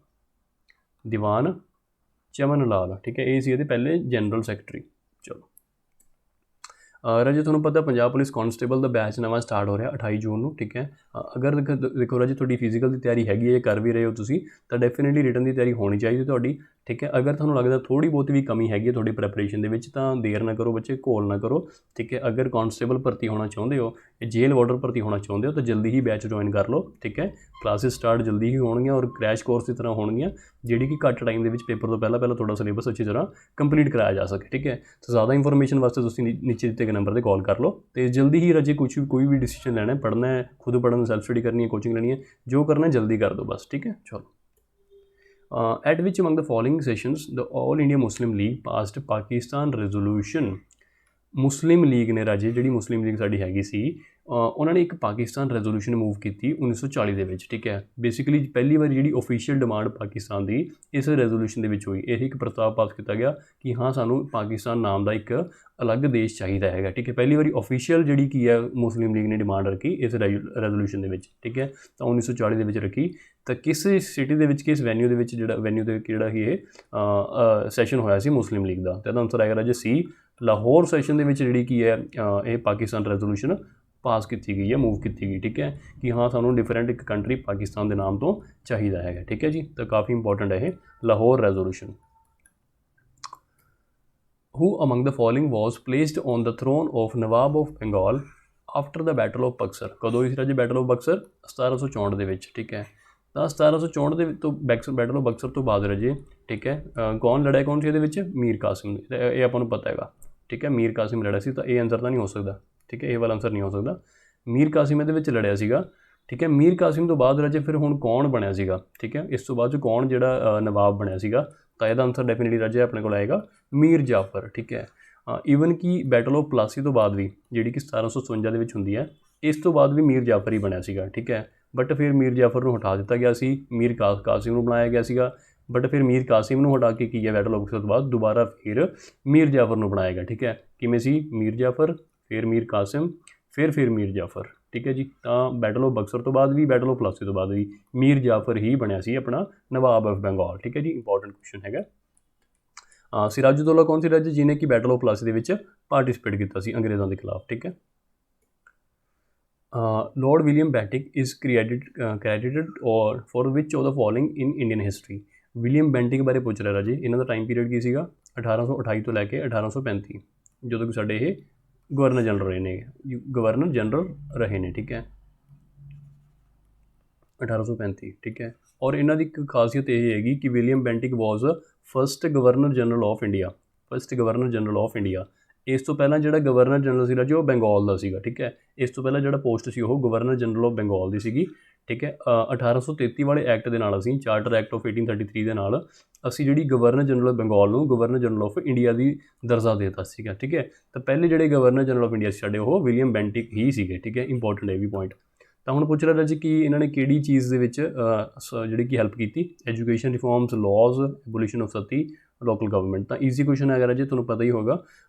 ਠੀਕ ਹੈ, ਇਹ ਸੀ ਇਹਦੇ ਪਹਿਲੇ ਜਨਰਲ ਸੈਕਟਰੀ। ਚਲੋ ਰਾਜੇ, ਤੁਹਾਨੂੰ ਪਤਾ ਪੰਜਾਬ ਪੁਲਿਸ ਕਾਂਸਟੇਬਲ ਦਾ ਬੈਚ ਨਵਾਂ ਸਟਾਰਟ ਹੋ ਰਿਹਾ 28 ਜੂਨ ਨੂੰ, ਠੀਕ ਹੈ। ਅਗਰ ਦੇਖੋ ਰਾਜੇ, ਤੁਹਾਡੀ ਫਿਜ਼ੀਕਲ ਦੀ ਤਿਆਰੀ ਹੈਗੀ ਹੈ, ਕਰ ਵੀ ਰਹੇ ਹੋ ਤੁਸੀਂ, ਤਾਂ ਡੈਫੀਨੇਟਲੀ ਰਿਟਨ ਦੀ ਤਿਆਰੀ ਹੋਣੀ ਚਾਹੀਦੀ ਤੁਹਾਡੀ, ਠੀਕ ਹੈ। ਅਗਰ ਤੁਹਾਨੂੰ ਲੱਗਦਾ ਥੋੜ੍ਹੀ ਬਹੁਤੀ ਵੀ ਕਮੀ ਹੈਗੀ ਹੈ ਤੁਹਾਡੀ ਪ੍ਰੈਪਰੇਸ਼ਨ ਦੇ ਵਿੱਚ, ਤਾਂ ਦੇਰ ਨਾ ਕਰੋ ਬੱਚੇ, ਘੋਲ ਨਾ ਕਰੋ, ਠੀਕ ਹੈ। ਅਗਰ ਕਾਂਸਟੇਬਲ ਭਰਤੀ ਹੋਣਾ ਚਾਹੁੰਦੇ ਹੋ, ਜੇਲ੍ਹ ਵਾਰਡਰ ਭਰਤੀ ਹੋਣਾ ਚਾਹੁੰਦੇ ਹੋ, ਤਾਂ ਜਲਦੀ ਹੀ ਬੈਚ ਜੁਆਇਨ ਕਰ ਲਓ, ਠੀਕ ਹੈ। ਕਲਾਸਿਸ ਸਟਾਰਟ ਜਲਦੀ ਹੀ ਹੋਣਗੀਆਂ ਔਰ ਕ੍ਰੈਸ਼ ਕੋਰਸ ਦੀ ਤਰ੍ਹਾਂ ਹੋਣਗੀਆਂ, ਜਿਹੜੀ ਕਿ ਘੱਟ ਟਾਈਮ ਦੇ ਵਿੱਚ ਪੇਪਰ ਤੋਂ ਪਹਿਲਾਂ ਤੁਹਾਡਾ ਸਿਲੇਬਸ ਅੱਛੀ ਤਰ੍ਹਾਂ ਕੰਪਲੀਟ ਕਰਾਇਆ ਜਾ ਸਕੇ, ਠੀਕ ਹੈ। ਤਾਂ ਜ਼ਿਆਦਾ ਇਨਫੋਰਮੇਸ਼ਨ ਵਾਸਤੇ ਤੁਸੀਂ ਨੀਚੇ ਦਿੱਤੇ ਗਏ ਨੰਬਰ 'ਤੇ ਕਾਲ ਕਰ ਲਓ, ਅਤੇ ਜਲਦੀ ਹੀ ਰਾਜੇ ਕੋਈ ਵੀ ਡਿਸੀਜਨ ਲੈਣਾ, ਪੜ੍ਹਨਾ ਹੈ, ਖੁਦ ਪੜ੍ਹਨ, ਸੈਲਫ ਸਟੱਡੀ ਕਰਨੀ ਹੈ, ਕੋਚਿੰਗ ਲੈਣੀ ਹੈ, ਜੋ ਕਰਨਾ ਜਲਦੀ ਕਰ ਦਿਓ ਬਸ, ਠੀਕ ਹੈ। ਚਲੋ At which among the following sessions the All India Muslim League passed Pakistan resolution? Muslim League ਨੇ ਰਾਜੇ, ਜਿਹੜੀ ਮੁਸਲਿਮ ਲੀਗ ਸਾਡੀ ਹੈਗੀ ਸੀ, ਉਹਨਾਂ ਨੇ ਇੱਕ ਪਾਕਿਸਤਾਨ ਰੈਜ਼ੋਲੂਸ਼ਨ ਮੂਵ ਕੀਤੀ 1940 ਦੇ ਵਿੱਚ, ਠੀਕ ਹੈ। ਬੇਸਿਕਲੀ ਪਹਿਲੀ ਵਾਰੀ ਜਿਹੜੀ ਓਫੀਸ਼ੀਅਲ ਡਿਮਾਂਡ ਪਾਕਿਸਤਾਨ ਦੀ ਇਸ ਰੈਜ਼ੋਲੂਸ਼ਨ ਦੇ ਵਿੱਚ ਹੋਈ। ਇਹ ਇੱਕ ਪ੍ਰਸਤਾਵ ਪਾਸ ਕੀਤਾ ਗਿਆ ਕਿ ਹਾਂ ਸਾਨੂੰ ਪਾਕਿਸਤਾਨ ਨਾਮ ਦਾ ਇੱਕ ਅਲੱਗ ਦੇਸ਼ ਚਾਹੀਦਾ ਹੈਗਾ, ਠੀਕ ਹੈ। ਪਹਿਲੀ ਵਾਰੀ ਓਫੀਸ਼ੀਅਲ ਜਿਹੜੀ ਕੀ ਹੈ ਮੁਸਲਿਮ ਲੀਗ ਨੇ ਡਿਮਾਂਡ ਰੱਖੀ ਇਸ ਰੈਜ਼ੋਲੂਸ਼ਨ ਦੇ ਵਿੱਚ, ਠੀਕ ਹੈ। ਤਾਂ 1940 ਦੇ ਵਿੱਚ ਰੱਖੀ। ਤਾਂ ਕਿਸ ਸਿਟੀ ਦੇ ਵਿੱਚ, ਕਿਸ ਵੈਨਿਊ ਦੇ ਵਿੱਚ, ਵੈਨਿਊ ਦੇ ਜਿਹੜਾ ਹੀ ਇਹ ਸੈਸ਼ਨ ਹੋਇਆ ਸੀ ਮੁਸਲਿਮ ਲੀਗ ਦਾ? ਤਾਂ ਇਹਦਾ ਆਨਸਰ ਆਏਗਾ ਰਾਜੇ ਸੀ, ਲਾਹੌਰ ਸੈਸ਼ਨ ਦੇ ਵਿੱਚ ਜਿਹੜੀ ਕੀ ਹੈ ਇਹ ਪਾਕਿਸਤਾਨ ਰੈਜ਼ੋਲੂਸ਼ਨ ਪਾਸ ਕੀਤੀ ਗਈ ਹੈ, ਮੂਵ ਕੀਤੀ ਗਈ, ਠੀਕ ਹੈ। ਕਿ ਹਾਂ ਸਾਨੂੰ ਡਿਫਰੈਂਟ ਇੱਕ ਕੰਟਰੀ ਪਾਕਿਸਤਾਨ ਦੇ ਨਾਮ ਤੋਂ ਚਾਹੀਦਾ ਹੈਗਾ, ਠੀਕ ਹੈ ਜੀ। ਤਾਂ ਕਾਫੀ ਇੰਪੋਰਟੈਂਟ ਹੈ ਇਹ Lahore resolution. Who among the following was placed on the throne of Nawab of Bengal after the Battle of Buxar? ਕਦੋਂ ਹੋਈ ਸੀ ਰਾਜੇ ਬੈਟਲ ਆਫ ਬਕਸਰ? 1764 ਦੇ ਵਿੱਚ, ਠੀਕ ਹੈ। ਤਾਂ 1764 ਦੇ ਤੋਂ ਬੈਟਲ ਆਫ ਬਕਸਰ ਤੋਂ ਬਾਅਦ ਰਾਜੇ, ਠੀਕ ਹੈ, ਕੌਣ ਲੜਿਆ, ਕੌਣ ਸੀ ਇਹਦੇ ਵਿੱਚ? ਮੀਰ ਕਾਸਿਮ। ਇਹ ਆਪਾਂ ਨੂੰ ਪਤਾ ਹੈਗਾ, ਠੀਕ ਹੈ। ਮੀਰ ਕਾਸਿਮ ਲੜਿਆ ਸੀ। ਤਾਂ ਇਹ ਆਨਸਰ ਤਾਂ ਨਹੀਂ ਹੋ ਸਕਦਾ, ਠੀਕ ਹੈ, ਇਹ ਵਾਲਾ ਆਨਸਰ ਨਹੀਂ ਹੋ ਸਕਦਾ। ਮੀਰ ਕਾਸਿਮ ਇਹਦੇ ਵਿੱਚ ਲੜਿਆ ਸੀਗਾ, ਠੀਕ ਹੈ। ਮੀਰ ਕਾਸਿਮ ਤੋਂ ਬਾਅਦ ਰਾਜੇ ਫਿਰ ਹੁਣ ਕੌਣ ਬਣਿਆ ਸੀਗਾ, ਠੀਕ ਹੈ। ਇਸ ਤੋਂ ਬਾਅਦ 'ਚ ਕੌਣ ਜਿਹੜਾ ਨਵਾਬ ਬਣਿਆ ਸੀਗਾ? ਤਾਂ ਇਹਦਾ ਆਨਸਰ ਡੈਫੀਨਿਟਲੀ ਰਾਜੇ ਆਪਣੇ ਕੋਲ ਆਏਗਾ ਮੀਰ ਜਾਫਰ, ਠੀਕ ਹੈ। ਈਵਨ ਕਿ ਬੈਟਲ ਆਫ ਪਲਾਸੀ ਤੋਂ ਬਾਅਦ ਵੀ, ਜਿਹੜੀ ਕਿ 1757 ਦੇ ਵਿੱਚ ਹੁੰਦੀ ਹੈ, ਇਸ ਤੋਂ ਬਾਅਦ ਵੀ ਮੀਰ ਜਾਫਰ ਹੀ ਬਣਿਆ ਸੀਗਾ, ਠੀਕ ਹੈ। ਬਟ ਫਿਰ ਮੀਰ ਜਾਫਰ ਨੂੰ ਹਟਾ ਦਿੱਤਾ ਗਿਆ ਸੀ, ਮੀਰ ਕਾਸਿਮ ਨੂੰ ਬਣਾਇਆ ਗਿਆ ਸੀਗਾ। ਬਟ ਫਿਰ ਮੀਰ ਕਾਸਿਮ ਨੂੰ ਹਟਾ ਕੇ ਕੀ ਹੈ ਬੈਟਲ ਆਫ ਬਕਸਰ ਤੋਂ ਬਾਅਦ ਦੁਬਾਰਾ ਫਿਰ ਮੀਰ ਜਾਫਰ ਨੂੰ ਬਣਾਇਆ ਗਿਆ, ਠੀਕ ਹੈ। ਕਿਵੇਂ ਸੀ? ਮੀਰ ਜਾਫਰ, ਫਿਰ ਮੀਰ ਕਾਸਿਮ, ਫਿਰ ਮੀਰ ਜਾਫਰ, ਠੀਕ ਹੈ ਜੀ। ਤਾਂ ਬੈਟਲ ਆਫ ਬਕਸਰ ਤੋਂ ਬਾਅਦ ਵੀ, ਬੈਟਲ ਆਫ ਪਲਾਸੀ ਤੋਂ ਬਾਅਦ ਵੀ ਮੀਰ ਜਾਫਰ ਹੀ ਬਣਿਆ ਸੀ ਆਪਣਾ ਨਵਾਬ ਆਫ ਬੰਗਾਲ, ਠੀਕ ਹੈ ਜੀ। ਇੰਪੋਰਟੈਂਟ ਕੁਐਸਚਨ ਹੈਗਾ। ਸਿਰਾਜੁੱਦੌਲਾ ਕੌਣ ਸੀ ਰਾਜੇ ਜਿਹਨੇ ਕਿ ਬੈਟਲ ਆਫ ਪਲਾਸੀ ਦੇ ਵਿੱਚ ਪਾਰਟੀਸਪੇਟ ਕੀਤਾ ਸੀ ਅੰਗਰੇਜ਼ਾਂ ਦੇ ਖਿਲਾਫ, ਠੀਕ ਹੈ। Lord William Bentinck is credited or for which of the following in Indian history? William Bentinck ਬਾਰੇ ਪੁੱਛ ਰਿਹਾ ਰਾਜੇ। ਇਹਨਾਂ ਦਾ ਟਾਈਮ ਪੀਰੀਅਡ ਕੀ ਸੀਗਾ? 1828 ਤੋਂ ਲੈ ਕੇ 1835, ਜਦੋਂ ਕਿ ਸਾਡੇ ਇਹ ਗਵਰਨਰ ਜਨਰਲ ਰਹੇ ਨੇ, ਠੀਕ ਹੈ। 1835, ਠੀਕ ਹੈ। ਔਰ ਇਹਨਾਂ ਦੀ ਇੱਕ ਖਾਸੀਅਤ ਇਹ ਹੈਗੀ ਕਿ William Bentinck was first governor general of India. ਇਸ ਤੋਂ ਪਹਿਲਾਂ ਜਿਹੜਾ ਗਵਰਨਰ ਜਨਰਲ ਸੀ ਰਾਜੇ ਉਹ ਬੰਗਾਲ ਦਾ ਸੀਗਾ, ਠੀਕ ਹੈ। ਇਸ ਤੋਂ ਪਹਿਲਾਂ ਜਿਹੜਾ ਪੋਸਟ ਸੀ ਉਹ ਗਵਰਨਰ ਜਨਰਲ ਆਫ ਬੰਗਾਲ ਦੀ ਸੀਗੀ, ਠੀਕ ਹੈ। 1833 ਵਾਲੇ ਐਕਟ ਦੇ ਨਾਲ, ਅਸੀਂ ਚਾਰਟਰ ਐਕਟ ਆਫ 1833 ਦੇ ਨਾਲ ਅਸੀਂ ਜਿਹੜੀ ਗਵਰਨਰ ਜਨਰਲ ਬੰਗਾਲ ਨੂੰ ਗਵਰਨਰ ਜਨਰਲ ਆਫ ਇੰਡੀਆ ਦੀ ਦਰਜਾ ਦੇ ਦਿੱਤਾ ਸੀਗਾ, ਠੀਕ ਹੈ। ਤਾਂ ਪਹਿਲੇ ਜਿਹੜੇ ਗਵਰਨਰ ਜਨਰਲ ਆਫ ਇੰਡੀਆ ਸੀ ਸਾਡੇ ਉਹ ਵਿਲੀਅਮ ਬੈਂਟਿਕ ਹੀ ਸੀਗੇ, ਠੀਕ ਹੈ। ਇੰਪੋਰਟੈਂਟ ਇਹ ਵੀ ਪੁਆਇੰਟ। ਤਾਂ ਹੁਣ ਪੁੱਛ ਰਿਹਾ ਜੀ ਕਿ ਇਹਨਾਂ ਨੇ ਕਿਹੜੀ ਚੀਜ਼ ਦੇ ਵਿੱਚ ਜਿਹੜੀ ਕਿ ਹੈਲਪ ਕੀਤੀ? Education ਰਿਫੋਰਮਸ, ਲਾਜ਼, ਐਬੋਲੀਸ਼ਨ of Sati, local government. ਤਾਂ ਈਜ਼ੀ ਕੁਐਸਚਨ ਹੈਗਾ ਰਾਜੇ, ਤੁਹਾਨੂੰ ਪਤਾ ਹੀ ਹੋਗਾ।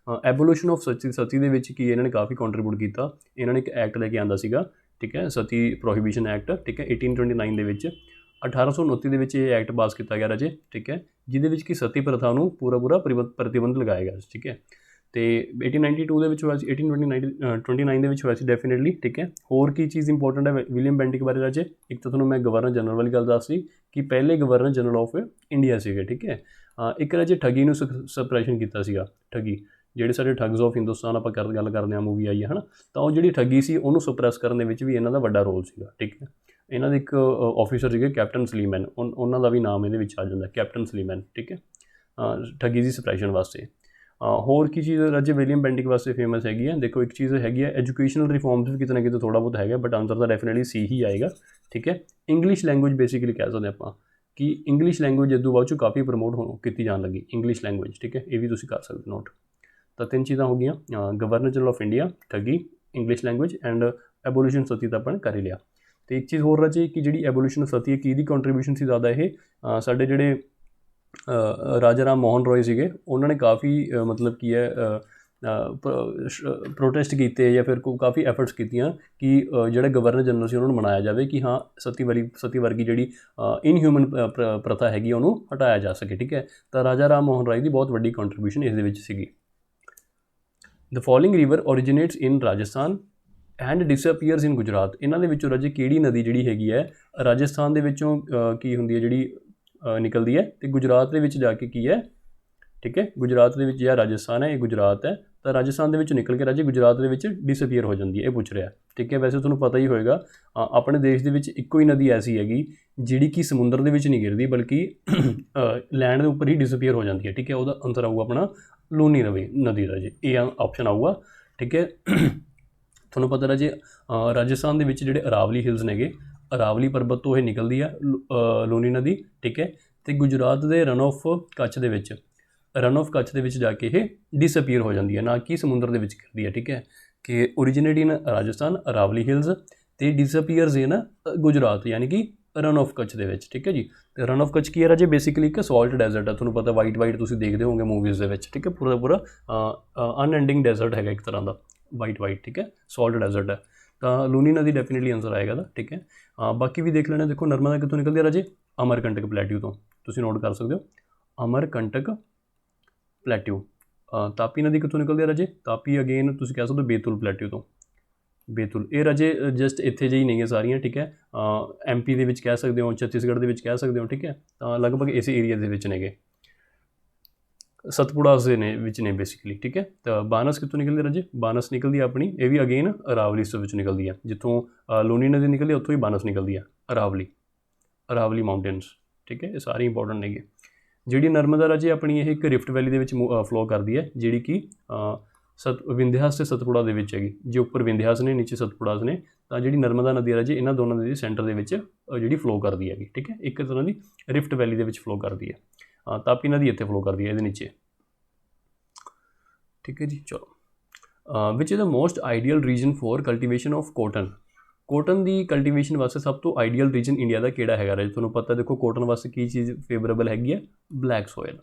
ਐਬੋਲੀਸ਼ਨ ਆਫ ਸਤੀ ਦੇ ਵਿੱਚ ਕੀ ਇਹਨਾਂ ਨੇ ਕਾਫੀ ਕੰਟਰੀਬਿਊਟ ਕੀਤਾ। ਇਹਨਾਂ ਨੇ ਇੱਕ ਐਕਟ ਲੈ ਕੇ ਆਂਦਾ ਸੀਗਾ, ਠੀਕ ਹੈ, ਸਤੀ ਪ੍ਰੋਹੀਬਿਸ਼ਨ ਐਕਟ, ਠੀਕ ਹੈ, 1829 ਦੇ ਵਿੱਚ। 1829 ਦੇ ਵਿੱਚ ਇਹ ਐਕਟ ਪਾਸ ਕੀਤਾ ਗਿਆ ਰਾਜੇ, ਠੀਕ ਹੈ, ਜਿਹਦੇ ਵਿੱਚ ਕਿ ਸਤੀ ਪ੍ਰਥਾ ਨੂੰ ਪੂਰਾ ਪ੍ਰਤੀਬੰਧ ਲਗਾਇਆ ਗਿਆ ਸੀ, ਠੀਕ ਹੈ। ਅਤੇ 1892 ਦੇ ਵਿੱਚ ਹੋਇਆ ਸੀ, 1829 ਦੇ ਵਿੱਚ ਹੋਇਆ ਸੀ ਡੈਫੀਨੇਟਲੀ, ਠੀਕ ਹੈ। ਹੋਰ ਕੀ ਚੀਜ਼ ਇੰਪੋਰਟੈਂਟ ਹੈ ਵਿਲੀਅਮ ਬੈਂਟਿਕ ਬਾਰੇ ਰਾਜੇ? ਇੱਕ ਤਾਂ ਤੁਹਾਨੂੰ ਮੈਂ ਗਵਰਨਰ ਜਨਰਲ ਵਾਲੀ ਗੱਲ ਦੱਸ ਸੀ ਕਿ ਪਹਿਲੇ ਗਵਰਨਰ ਜਨਰਲ ਆਫ ਇੰਡੀਆ ਸੀਗੇ, ਠੀਕ ਹੈ। ਇੱਕ ਰਾਜੇ ਠੱਗੀ ਨੂੰ ਸਪਰੈਸ਼ਨ ਕੀਤਾ ਸੀਗਾ। ਠੱਗੀ, ਜਿਹੜੇ ਸਾਡੇ ਠੱਗਸ ਆਫ ਹਿੰਦੁਸਤਾਨ ਆਪਾਂ ਗੱਲ ਕਰਦੇ ਹਾਂ, ਮੂਵੀ ਆਈ ਹੈ ਹੈ ਨਾ। ਤਾਂ ਉਹ ਜਿਹੜੀ ਠੱਗੀ ਸੀ ਉਹਨੂੰ ਸਪਰੈਸ ਕਰਨ ਦੇ ਵਿੱਚ ਵੀ ਇਹਨਾਂ ਦਾ ਵੱਡਾ ਰੋਲ ਸੀਗਾ, ਠੀਕ ਹੈ। ਇਹਨਾਂ ਦੇ ਇੱਕ ਆਫਿਸਰ ਸੀਗੇ ਕੈਪਟਨ ਸਲੀਮੈਨ, ਉਹਨਾਂ ਦਾ ਵੀ ਨਾਮ ਇਹਦੇ ਵਿੱਚ ਆ ਜਾਂਦਾ, ਕੈਪਟਨ ਸਲੀਮੈਨ, ਠੀਕ ਹੈ, ਠੱਗੀ ਦੀ ਸਪਰੈਸ਼ਨ ਵਾਸਤੇ। ਹੋਰ ਕੀ ਚੀਜ਼ ਰਾਜੇ ਵਿਲੀਅਮ ਬੈਂਟਿਕ ਵਾਸਤੇ ਫੇਮਸ ਹੈਗੀ ਹੈ? ਦੇਖੋ ਇੱਕ ਚੀਜ਼ ਹੈਗੀ ਹੈ ਐਜੂਕੇਸ਼ਨਲ ਰਿਫੋਰਮਸ ਵੀ ਕਿਤੇ ਨਾ ਕਿਤੇ ਥੋੜ੍ਹਾ ਬਹੁਤ ਹੈਗਾ, ਬਟ ਆਨਸਰ ਤਾਂ ਡੈਫੀਨਿਟਲੀ ਸੀ ਹੀ ਆਏਗਾ, ਠੀਕ ਹੈ। ਇੰਗਲਿਸ਼ ਲੈਂਗੁਏਜ ਬੇਸਿਕਲੀ ਕਹਿ ਸਕਦੇ ਆਪਾਂ ਕਿ ਇੰਗਲਿਸ਼ ਲੈਂਗੁਏਜ ਇਦੋਂ ਬਾਅਦ 'ਚੋਂ ਕਾਫੀ ਪ੍ਰਮੋਟ ਕੀਤੀ ਜਾਣ ਲੱਗੀ, ਇੰਗਲਿਸ਼ ਲੈਂਗੁਏਜ, ਠੀਕ ਹੈ। ਇਹ ਵੀ ਤੁਸੀਂ ਕਰ ਸਕਦੇ ਨੋਟ। ਤਾਂ ਤਿੰਨ ਚੀਜ਼ਾਂ ਹੋ ਗਈਆਂ, ਗਵਰਨਰ ਜਨਰਲ ਆਫ ਇੰਡੀਆ, ਠੱਗੀ, ਇੰਗਲਿਸ਼ ਲੈਂਗੁਏਜ ਐਂਡ ਐਬੋਲੀਸ਼ਨ ਸਤੀ ਤਾਂ ਆਪਾਂ ਨੇ ਕਰ ਹੀ ਲਿਆ। ਅਤੇ ਇੱਕ ਚੀਜ਼ ਹੋਰ ਰਾਜੇ ਕਿ ਜਿਹੜੀ ਐਬੋਲੀਸ਼ਨ ਸਤੀ ਹੈ ਕਿਹਦੀ ਕੰਟਰੀਬਿਊਸ਼ਨ ਸੀ ਜ਼ਿਆਦਾ? ਇਹ ਸਾਡੇ ਜਿਹੜੇ ਰਾਜਾ ਰਾਮ ਮੋਹਨ ਰੋਏ ਸੀਗੇ, ਉਹਨਾਂ ਨੇ ਕਾਫੀ ਮਤਲਬ ਕੀ ਹੈ ਪ੍ਰੋਟੈਸਟ ਕੀਤੇ ਜਾਂ ਫਿਰ ਕਾਫੀ ਐਫਰਟਸ ਕੀਤੀਆਂ ਕਿ ਜਿਹੜਾ ਗਵਰਨਰ ਜਨਰਲ ਸੀ ਉਹਨਾਂ ਨੂੰ ਮਨਾਇਆ ਜਾਵੇ ਕਿ ਹਾਂ ਸਤੀ ਵਰਗੀ ਜਿਹੜੀ ਇਨਹਿਊਮਨ ਪ੍ਰਥਾ ਹੈਗੀ ਉਹਨੂੰ ਹਟਾਇਆ ਜਾ ਸਕੇ, ਠੀਕ ਹੈ। ਤਾਂ ਰਾਜਾ ਰਾਮ ਮੋਹਨ ਰਾਏ ਦੀ ਬਹੁਤ ਵੱਡੀ ਕੰਟਰੀਬਿਊਸ਼ਨ ਇਸ ਦੇ ਵਿੱਚ ਸੀਗੀ। The following river originates in Rajasthan and disappears in Gujarat. ਇਹਨਾਂ ਦੇ ਵਿੱਚੋਂ ਰਾਜੇ ਕਿਹੜੀ ਨਦੀ ਜਿਹੜੀ ਹੈਗੀ ਹੈ ਰਾਜਸਥਾਨ ਦੇ ਵਿੱਚੋਂ ਕੀ ਹੁੰਦੀ ਹੈ ਜਿਹੜੀ ਨਿਕਲਦੀ ਹੈ ਅਤੇ ਗੁਜਰਾਤ ਦੇ ਵਿੱਚ ਜਾ ਕੇ ਕੀ ਹੈ, ਠੀਕ ਹੈ, ਗੁਜਰਾਤ ਦੇ ਵਿੱਚ ਜਾਂ ਰਾਜਸਥਾਨ ਹੈ, ਇਹ ਗੁਜਰਾਤ ਹੈ, ਤਾਂ ਰਾਜਸਥਾਨ ਦੇ ਵਿੱਚ ਨਿਕਲ ਕੇ ਰਾਜੇ ਗੁਜਰਾਤ ਦੇ ਵਿੱਚ ਡਿਸਅਪੀਅਰ ਹੋ ਜਾਂਦੀ ਹੈ, ਇਹ ਪੁੱਛ ਰਿਹਾ, ਠੀਕ ਹੈ। ਵੈਸੇ ਤੁਹਾਨੂੰ ਪਤਾ ਹੀ ਹੋਏਗਾ ਆਪਣੇ ਦੇਸ਼ ਦੇ ਵਿੱਚ ਇੱਕੋ ਹੀ ਨਦੀ ਐਸੀ ਹੈਗੀ ਜਿਹੜੀ ਕਿ ਸਮੁੰਦਰ ਦੇ ਵਿੱਚ ਨਹੀਂ ਗਿਰਦੀ ਬਲਕਿ ਲੈਂਡ ਦੇ ਉੱਪਰ ਹੀ ਡਿਸਅਪੀਅਰ ਹੋ ਜਾਂਦੀ ਹੈ, ਠੀਕ ਹੈ। ਉਹਦਾ ਆਨਸਰ ਆਊਗਾ ਆਪਣਾ ਲੂਨੀ ਨਦੀ ਰਾਜੇ, ਇਹ ਆਪਸ਼ਨ ਆਊਗਾ, ਠੀਕ ਹੈ। ਤੁਹਾਨੂੰ ਪਤਾ ਰਾਜੇ ਰਾਜਸਥਾਨ ਦੇ ਵਿੱਚ ਜਿਹੜੇ ਅਰਾਵਲੀ ਹਿਲਸ ਨੇਗੇ, ਅਰਾਵਲੀ ਪਰਬਤ ਤੋਂ ਇਹ ਨਿਕਲਦੀ ਆ ਲੂਨੀ ਨਦੀ, ਠੀਕ ਹੈ। ਤੇ ਗੁਜਰਾਤ ਦੇ ਰਨ ਆਫ ਕੱਛ ਦੇ ਵਿੱਚ ਜਾ ਕੇ ਇਹ ਡਿਸਅਪੀਅਰ ਹੋ ਜਾਂਦੀ ਹੈ, ਨਾ ਕਿ ਸਮੁੰਦਰ ਦੇ ਵਿੱਚ ਗਿਰਦੀ ਹੈ। ਠੀਕ ਹੈ, ਕਿ ਓਰੀਜਿਨੇਟ ਇਨ ਰਾਜਸਥਾਨ ਅਰਾਵਲੀ ਹਿਲਸ ਤੇ ਡਿਸਅਪੀਅਰਸ ਇਨ ਗੁਜਰਾਤ, ਯਾਨੀ ਕਿ ਰਨ ਆਫ ਕੱਛ ਦੇ ਵਿੱਚ। ਠੀਕ ਹੈ ਜੀ, ਤੇ ਰਨ ਆਫ ਕੱਛ ਕੀ ਹੈ ਰਾਜੇ, ਬੇਸਿਕਲੀ ਇੱਕ ਸਾਲਟ ਡੈਜ਼ਰਟ ਹੈ। ਤੁਹਾਨੂੰ ਪਤਾ ਵਾਈਟ ਤੁਸੀਂ ਦੇਖਦੇ ਹੋਵੋਗੇ ਮੂਵੀਜ਼ ਦੇ ਵਿੱਚ। ਠੀਕ ਹੈ, ਪੂਰਾ ਅਨਐਂਡਿੰਗ ਡੈਜ਼ਰਟ ਹੈਗਾ ਇੱਕ ਤਰ੍ਹਾਂ ਦਾ, ਵਾਈਟ। ਠੀਕ ਹੈ, ਸਾਲਟ ਡੈਜ਼ਰਟ ਹੈ। ਤਾਂ ਲੂਨੀ ਨਦੀ ਡੈਫੀਨੇਟਲੀ ਆਨਸਰ ਆਏਗਾ ਦਾ। ਠੀਕ ਹੈ, ਬਾਕੀ ਵੀ ਦੇਖ ਲੈਣਾ। ਦੇਖੋ ਨਰਮਦਾ ਕਿੱਥੋਂ ਨਿਕਲਦੀ ਹੈ ਰਾਜੇ, ਅਮਰਕੰਟਕ ਪਲੇਟਿਊ ਤੋਂ, ਤੁਸੀਂ ਨੋਟ ਕਰ ਸਕਦੇ ਹੋ, ਅਮਰਕੰਟਕ ਪਲੇਟਿਊ। ਤਾਪੀ ਨਦੀ ਕਿੱਥੋਂ ਨਿਕਲਦੀ ਹੈ ਰਾਜੇ, ਤਾਪੀ ਅਗੇਨ ਤੁਸੀਂ ਕਹਿ ਸਕਦੇ ਹੋ ਬੇਤੁਲ ਪਲੇਟਿਊ ਤੋਂ, ਬੇਤੁਲ। ਇਹ ਰਾਜੇ ਜਸਟ ਇੱਥੇ ਜਿਹੀ ਨਹੀਂ ਹੈ ਸਾਰੀਆਂ। ਠੀਕ ਹੈ, MP ਦੇ ਵਿੱਚ ਕਹਿ ਸਕਦੇ ਹੋ, ਛੱਤੀਸਗੜ੍ਹ ਦੇ ਵਿੱਚ ਕਹਿ ਸਕਦੇ ਹੋ। ਠੀਕ ਹੈ, ਤਾਂ ਲਗਭਗ ਇਸੇ ਏਰੀਆ ਦੇ ਵਿੱਚ ਨੇਗੇ, ਸਤਪੁੜਾਸ ਦੇ ਨੇ ਵਿੱਚ ਨੇ ਬੇਸਿਕਲੀ। ਠੀਕ ਹੈ, ਤਾਂ ਬਾਨਸ ਕਿੱਥੋਂ ਨਿਕਲਦੀ ਰਾਜੇ, ਬਾਨਸ ਨਿਕਲਦੀ ਹੈ ਆਪਣੀ, ਇਹ ਵੀ ਅਗੇਨ ਅਰਾਵਲੀ ਦੇ ਵਿੱਚ ਨਿਕਲਦੀ ਹੈ। ਜਿੱਥੋਂ ਲੂਨੀ ਨਦੀ ਨਿਕਲਦੀ ਹੈ ਉੱਥੋਂ ਹੀ ਬਾਨਸ ਨਿਕਲਦੀ ਹੈ, ਅਰਾਵਲੀ ਮਾਊਂਟੇਨਸ। ਠੀਕ ਹੈ, ਇਹ ਸਾਰੇ ਇੰਪੋਰਟੈਂਟ ਨੇਗੇ। ਜਿਹੜੀ ਨਰਮਦਾ ਰਾਜੇ ਆਪਣੀ ਇਹ ਇੱਕ ਰਿਫਟ ਵੈਲੀ ਦੇ ਵਿੱਚ ਫਲੋ ਕਰਦੀ ਹੈ, ਜਿਹੜੀ ਕਿ ਵਿੰਧਿਆਸ ਅਤੇ ਸਤਪੁੜਾ ਦੇ ਵਿੱਚ ਹੈਗੀ। ਜੇ ਉੱਪਰ ਵਿੰਧਿਆਸ ਨੇ, ਨੀਚੇ ਸਤਪੁੜਾਸ ਨੇ, ਤਾਂ ਜਿਹੜੀ ਨਰਮਦਾ ਨਦੀ ਹੈ ਰਾਜੇ ਇਹਨਾਂ ਦੋਨਾਂ ਦੇ ਸੈਂਟਰ ਦੇ ਵਿੱਚ ਜਿਹੜੀ ਫਲੋ ਕਰਦੀ ਹੈਗੀ। ਠੀਕ ਹੈ, ਇੱਕ ਤਰ੍ਹਾਂ ਦੀ ਰਿਫਟ ਵੈਲੀ ਦੇ ਵਿੱਚ ਫਲੋ ਕਰਦੀ ਹੈ। ਤਾਪੀ ਨਦੀ ਇੱਥੇ ਫਲੋ ਕਰਦੀ ਹੈ ਇਹਦੇ ਨੀਚੇ। ਠੀਕ ਹੈ ਜੀ, ਚਲੋ। Which is the most ideal region for cultivation of cotton ਦੀ ਕਲਟੀਵੇਸ਼ਨ ਵਾਸਤੇ ਸਭ ਤੋਂ ਆਈਡੀਅਲ ਰੀਜਨ ਇੰਡੀਆ ਦਾ ਕਿਹੜਾ ਹੈਗਾ ਰਾਜੇ? ਤੁਹਾਨੂੰ ਪਤਾ ਦੇਖੋ ਕੋਟਨ ਵਾਸਤੇ ਕੀ ਚੀਜ਼ ਫੇਵਰੇਬਲ ਹੈਗੀ ਹੈ, ਬਲੈਕ ਸੋਇਲ।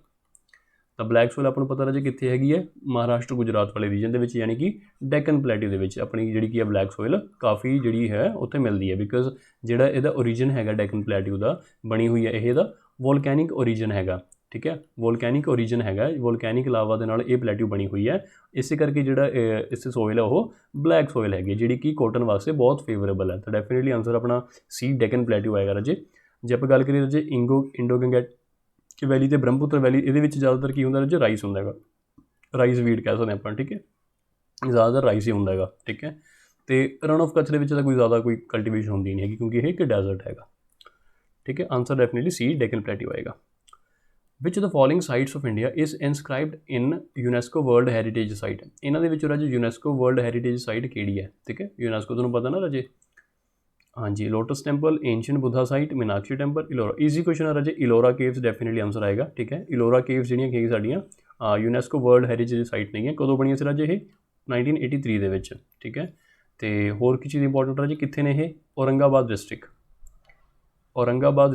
ਤਾਂ ਬਲੈਕ ਸੋਇਲ ਆਪਾਂ ਨੂੰ ਪਤਾ ਰਾਜੇ ਕਿੱਥੇ ਹੈਗੀ ਹੈ, ਮਹਾਰਾਸ਼ਟਰ ਗੁਜਰਾਤ ਵਾਲੇ ਰੀਜਨ ਦੇ ਵਿੱਚ, ਯਾਨੀ ਕਿ ਡੈਕਨ ਪਲੇਟਿਊ ਦੇ ਵਿੱਚ ਆਪਣੀ ਜਿਹੜੀ ਕੀ ਹੈ ਬਲੈਕ ਸੋਇਲ ਕਾਫੀ ਜਿਹੜੀ ਹੈ ਉੱਥੇ ਮਿਲਦੀ ਹੈ। ਬਿਕੋਜ਼ ਜਿਹੜਾ ਇਹਦਾ ਓਰੀਜਨ ਹੈਗਾ ਡੈਕਨ ਪਲੇਟਿਊ ਦਾ ਬਣੀ ਹੋਈ ਹੈ, ਇਹ ਇਹਦਾ ਵੋਲਕੈਨਿਕ ਓਰੀਜਨ ਹੈਗਾ। ਠੀਕ ਹੈ, ਵੋਲਕੈਨਿਕ ਓਰੀਜਨ ਹੈਗਾ, ਵੋਲਕੈਨਿਕ ਲਾਵਾ ਦੇ ਨਾਲ ਇਹ ਪਲੇਟਿਊ ਬਣੀ ਹੋਈ ਹੈ। ਇਸੇ ਕਰਕੇ ਜਿਹੜਾ ਇਸ ਸੋਇਲ ਹੈ ਉਹ ਬਲੈਕ ਸੋਇਲ ਹੈਗੀ, ਜਿਹੜੀ ਕਿ ਕੋਟਨ ਵਾਸਤੇ ਬਹੁਤ ਫੇਵਰੇਬਲ ਹੈ। ਤਾਂ ਡੈਫੀਨੇਟਲੀ ਆਨਸਰ ਆਪਣਾ ਸੀ ਡੈਕਨ ਪਲੇਟਿਊ ਆਏਗਾ ਰਾਜੇ। ਜੇ ਆਪਾਂ ਗੱਲ ਕਰੀਏ ਰਾਜੇ ਇੰਡੋ ਗੰਗੇਟਿਕ ਵੈਲੀ ਤੇ ਬ੍ਰਹਮਪੁੱਤਰ ਵੈਲੀ, ਇਹਦੇ ਵਿੱਚ ਜ਼ਿਆਦਾਤਰ ਕੀ ਹੁੰਦਾ ਰਾਜੇ, ਰਾਈਸ ਹੁੰਦਾ ਹੈਗਾ, ਰਾਈਸ ਵੀਟ ਕਹਿ ਸਕਦੇ ਆਪਾਂ। ਠੀਕ ਹੈ, ਜ਼ਿਆਦਾਤਰ ਰਾਈਸ ਹੀ ਹੁੰਦਾ ਹੈਗਾ। ਠੀਕ ਹੈ, ਤੇ ਰਨ ਆਫ ਕੱਛ ਦੇ ਵਿੱਚ ਤਾਂ ਕੋਈ ਕਲਟੀਵੇਸ਼ਨ ਹੁੰਦੀ ਨਹੀਂ ਹੈਗੀ, ਕਿਉਂਕਿ ਇਹ ਇੱਕ ਡੈਜ਼ਰਟ ਹੈਗਾ। ਠੀਕ ਹੈ, answer definitely C Deccan plateau ਆਏਗਾ। Which the following sites of India is inscribed in UNESCO world heritage site? ਇਹਨਾਂ ਦੇ ਵਿੱਚੋਂ ਰਾਜੇ ਯੂਨੈਸਕੋ ਵਰਲਡ ਹੈਰੀਟੇਜ ਸਾਈਟ ਕਿਹੜੀ ਹੈ? ਠੀਕ ਹੈ, ਯੂਨੈਸਕੋ ਤੁਹਾਨੂੰ ਪਤਾ ਨਾ ਰਾਜੇ, ਹਾਂਜੀ, lotus temple, ancient Buddha site, Meenakshi temple, Ellora. Easy question ਹੈ ਰਾਜੇ, ਇਲੋਰਾ ਕੇਵਸ ਡੈਫੀਨੇਟਲੀ ਆਨਸਰ ਆਏਗਾ। ਠੀਕ ਹੈ, ਇਲੋਰਾ ਕੇਵਸ ਜਿਹੜੀਆਂ ਕਿ ਸਾਡੀਆਂ ਯੂਨੈਸਕੋ ਵਰਲਡ ਹੈਰੀਟੇਜ ਸਾਈਟ ਨਹੀਂ ਹੈ। ਕਦੋਂ ਬਣੀਆਂ ਸੀ ਰਾਜੇ ਇਹ? 1983 ਦੇ ਵਿੱਚ। ਠੀਕ ਹੈ, ਤੇ ਹੋਰ ਕੀ ਚੀਜ਼ ਇੰਪੋਰਟੈਂਟ ਰਾਜੇ, ਕਿੱਥੇ ਨੇ ਇਹ? ਔਰੰਗਾਬਾਦ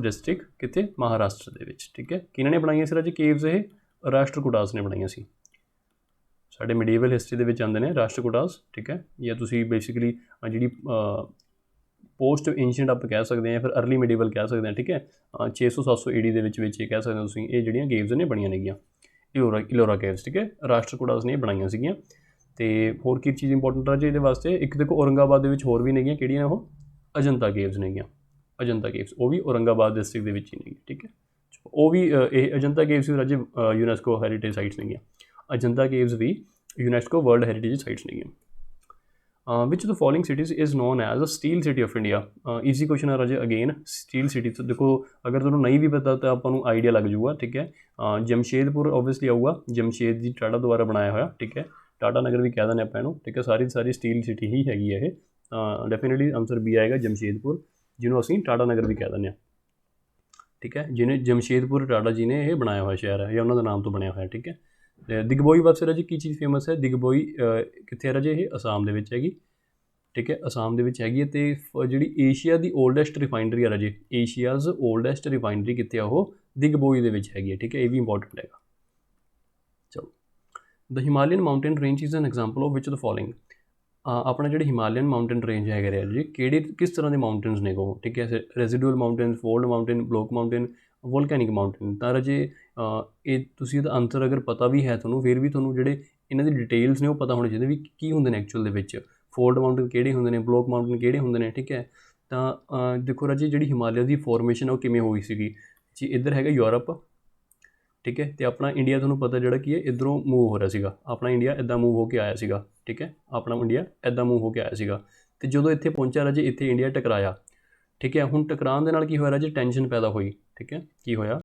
ਡਿਸਟ੍ਰਿਕਟ ਕਿੱਥੇ? ਮਹਾਰਾਸ਼ਟਰ ਦੇ ਵਿੱਚ। ਠੀਕ ਹੈ, ਕਿਹਨਾਂ ਨੇ ਬਣਾਈਆਂ ਸੀ ਰਾਜੇ ਕੇਵਸ? ਇਹ ਰਾਸ਼ਟਰਕੂਟਾਸ ਨੇ ਬਣਾਈਆਂ ਸੀ। ਸਾਡੇ ਮੀਡੀਏਵਲ ਹਿਸਟਰੀ ਦੇ ਵਿੱਚ ਆਉਂਦੇ ਨੇ ਰਾਸ਼ਟਰਕੂਟਾਸ। ਠੀਕ ਹੈ, ਜਾਂ ਤੁਸੀਂ ਬੇਸਿਕਲੀ ਜਿਹੜੀ ਪੋਸਟ ਏਂਸ਼ੀਅੰਟ ਆਪਾਂ ਕਹਿ ਸਕਦੇ ਹਾਂ, ਫਿਰ ਅਰਲੀ ਮੀਡੀਏਵਲ ਕਹਿ ਸਕਦੇ ਹਾਂ। ਠੀਕ ਹੈ, 600-700 AD ਦੇ ਵਿੱਚ ਇਹ ਕਹਿ ਸਕਦੇ ਹੋ ਤੁਸੀਂ, ਇਹ ਜਿਹੜੀਆਂ ਕੇਵਸ ਨੇ ਬਣੀਆਂ ਨੇਗੀਆਂ ਇਲੋਰਾ ਕੇਵਸ। ਠੀਕ ਹੈ, ਰਾਸ਼ਟਰਕੂਟਾਸ ਨੇ ਬਣਾਈਆਂ ਸੀਗੀਆਂ। ਤੇ ਹੋਰ ਕੀ ਚੀਜ਼ ਇੰਪੋਰਟੈਂਟ ਰਾਜੇ ਇਹਦੇ ਵਾਸਤੇ? ਇੱਕ ਦੇਖੋ ਔਰੰਗਾਬਾਦ ਦੇ ਵਿੱਚ ਹੋਰ ਵੀ ਨੇਗੀਆਂ, ਕਿਹੜੀਆਂ ਉਹ? ਅਜੰਤਾ ਕੇਵਸ ਨੇਗੀਆਂ, ਅਜੰਤਾ ਕੇਵਸ, ਉਹ ਵੀ ਔਰੰਗਾਬਾਦ ਡਿਸਟ੍ਰਿਕਟ ਦੇ ਵਿੱਚ ਹੀ ਨੇਗੀ। ਠੀਕ ਹੈ, ਉਹ ਵੀ ਇਹ ਅਜੰਤਾ ਕੇਵਸ ਵੀ ਰਾਜੇ ਯੂਨੈਸਕੋ ਹੈਰੀਟੇਜ ਸਾਈਟਸ ਨੇਗੀਆਂ। ਅਜੰਤਾ ਕੇਵਸ ਵੀ ਯੂਨੈਸਕੋ ਵਰਲਡ ਹੈਰੀਟੇਜ ਸਾਈਟਸ ਨੇਗੀਆਂ। Which the following cities is known as a steel city of India? Easy question ਹੈ ਰਾਜੇ, ਅਗੇਨ ਸਟੀਲ ਸਿਟੀ। ਦੇਖੋ ਅਗਰ ਤੁਹਾਨੂੰ ਨਹੀਂ ਵੀ ਪਤਾ ਤਾਂ ਆਪਾਂ ਨੂੰ ਆਈਡੀਆ ਲੱਗ ਜੂਗਾ। ਠੀਕ ਹੈ, ਜਮਸ਼ੇਦਪੁਰ ਓਬਵੀਅਸਲੀ ਆਊਗਾ, ਜਮਸ਼ੇਦ ਦੀ ਟਾਟਾ ਦੁਆਰਾ ਬਣਾਇਆ ਹੋਇਆ। ਠੀਕ ਹੈ, ਟਾਟਾ ਨਗਰ ਵੀ ਕਹਿ ਦਿੰਦੇ ਆਪਾਂ ਇਹਨੂੰ। ਠੀਕ ਹੈ, ਸਾਰੀ ਸਟੀਲ ਸਿਟੀ ਹੀ ਹੈਗੀ ਹੈ ਇਹ। ਡੈਫੀਨੇਟਲੀ ਆਨਸਰ ਬੀ ਆਏਗਾ, ਜਮਸ਼ੇਦਪੁਰ, ਜਿਹਨੂੰ ਅਸੀਂ ਟਾਟਾ ਨਗਰ ਵੀ ਕਹਿ ਦਿੰਦੇ ਹਾਂ। ਠੀਕ ਹੈ, ਜਿਹਨੇ ਜਮਸ਼ੇਦਪੁਰ ਟਾਟਾ ਜੀ ਨੇ ਇਹ ਬਣਾਇਆ ਹੋਇਆ ਸ਼ਹਿਰ ਹੈ, ਜਾਂ ਉਹਨਾਂ ਦੇ ਨਾਮ ਤੋਂ ਬਣਿਆ ਹੋਇਆ। ਠੀਕ ਹੈ, ਤੇ ਦਿਗਬੋਈ ਵਾਸਤੇ ਰਾਜੇ ਕੀ ਚੀਜ਼ ਫੇਮਸ ਹੈ? ਦਿਗਬੋਈ ਕਿੱਥੇ ਹੈ ਰਾਜੇ? ਇਹ ਅਸਾਮ ਦੇ ਵਿੱਚ ਹੈਗੀ। ਠੀਕ ਹੈ, ਅਸਾਮ ਦੇ ਵਿੱਚ ਹੈਗੀ ਹੈ। ਤੇ ਜਿਹੜੀ ਏਸ਼ੀਆ ਦੀ ਓਲਡੈਸਟ ਰਿਫਾਈਨਰੀ ਹੈ ਰਾਜੇ, ਏਸ਼ੀਆਜ਼ ਓਲਡੈਸਟ ਰਿਫਾਈਨਰੀ ਕਿੱਥੇ ਆ? ਉਹ ਦਿਗਬੋਈ ਦੇ ਵਿੱਚ ਹੈਗੀ ਹੈ। ਠੀਕ ਹੈ, ਇਹ ਵੀ ਇੰਪੋਰਟੈਂਟ ਹੈਗਾ। ਚਲੋ, the Himalayan mountain range is an example of which the following? ਆਪਣਾ ਜਿਹੜੇ ਹਿਮਾਲਯਨ ਮਾਊਂਟੇਨ ਰੇਂਜ ਹੈਗੇ ਨੇ ਜੀ, ਕਿਸ ਤਰ੍ਹਾਂ ਦੇ ਮਾਊਂਟੇਨਸ ਨੇ ਉਹ? ਠੀਕ ਹੈ, residual mountain, fold mountain, block mountain, volcanic mountain. ਤਾਂ ਰਾਜੇ ਇਹ ਤੁਸੀਂ ਇਹਦਾ ਆਨਸਰ ਅਗਰ ਪਤਾ ਵੀ ਹੈ ਤੁਹਾਨੂੰ, ਫਿਰ ਵੀ ਤੁਹਾਨੂੰ ਜਿਹੜੇ ਇਹਨਾਂ ਦੀ ਡਿਟੇਲਸ ਨੇ ਉਹ ਪਤਾ ਹੋਣੇ ਚਾਹੀਦੇ ਵੀ ਕੀ ਹੁੰਦੇ ਨੇ ਐਕਚੁਅਲ ਦੇ ਵਿੱਚ। ਫੋਲਡ ਮਾਊਂਟੇਨ ਕਿਹੜੇ ਹੁੰਦੇ ਨੇ, ਬਲੋਕ ਮਾਊਂਟੇਨ ਕਿਹੜੇ ਹੁੰਦੇ ਨੇ। ਠੀਕ ਹੈ, ਤਾਂ ਦੇਖੋ ਰਾਜੇ ਜਿਹੜੀ ਹਿਮਾਲਿਆ ਦੀ ਫੋਰਮੇਸ਼ਨ ਉਹ ਕਿਵੇਂ ਹੋਈ ਸੀਗੀ ਜੀ? ਇੱਧਰ ਹੈਗਾ ਯੂਰਪ। ਠੀਕ ਹੈ, ਤੇ ਆਪਣਾ ਇੰਡੀਆ ਤੁਹਾਨੂੰ ਪਤਾ ਜਿਹੜਾ ਕੀ ਹੈ ਇੱਧਰੋਂ ਮੂਵ ਹੋ ਰਿਹਾ ਸੀਗਾ। ਆਪਣਾ ਇੰਡੀਆ ਇੱਦਾਂ ਮੂਵ ਹੋ ਕੇ ਆਇਆ ਸੀਗਾ। ਠੀਕ ਹੈ, ਆਪਣਾ ਇੰਡੀਆ ਇੱਦਾਂ ਮੂਵ ਹੋ ਕੇ ਆਇਆ ਸੀਗਾ, ਤੇ ਜਦੋਂ ਇੱਥੇ ਪਹੁੰਚਿਆ ਰਾਜੇ, ਇੱਥੇ ਇੰਡੀਆ ਟਕਰਾਇਆ। ਠੀਕ ਹੈ, ਹੁਣ ਟਕਰਾਉਣ ਦੇ ਨਾਲ ਕੀ ਹੋਇਆ ਰਾਜੇ? ਟੈਨਸ਼ਨ ਪੈਦਾ ਹੋਈ। ਠੀਕ ਹੈ, ਕੀ ਹੋਇਆ?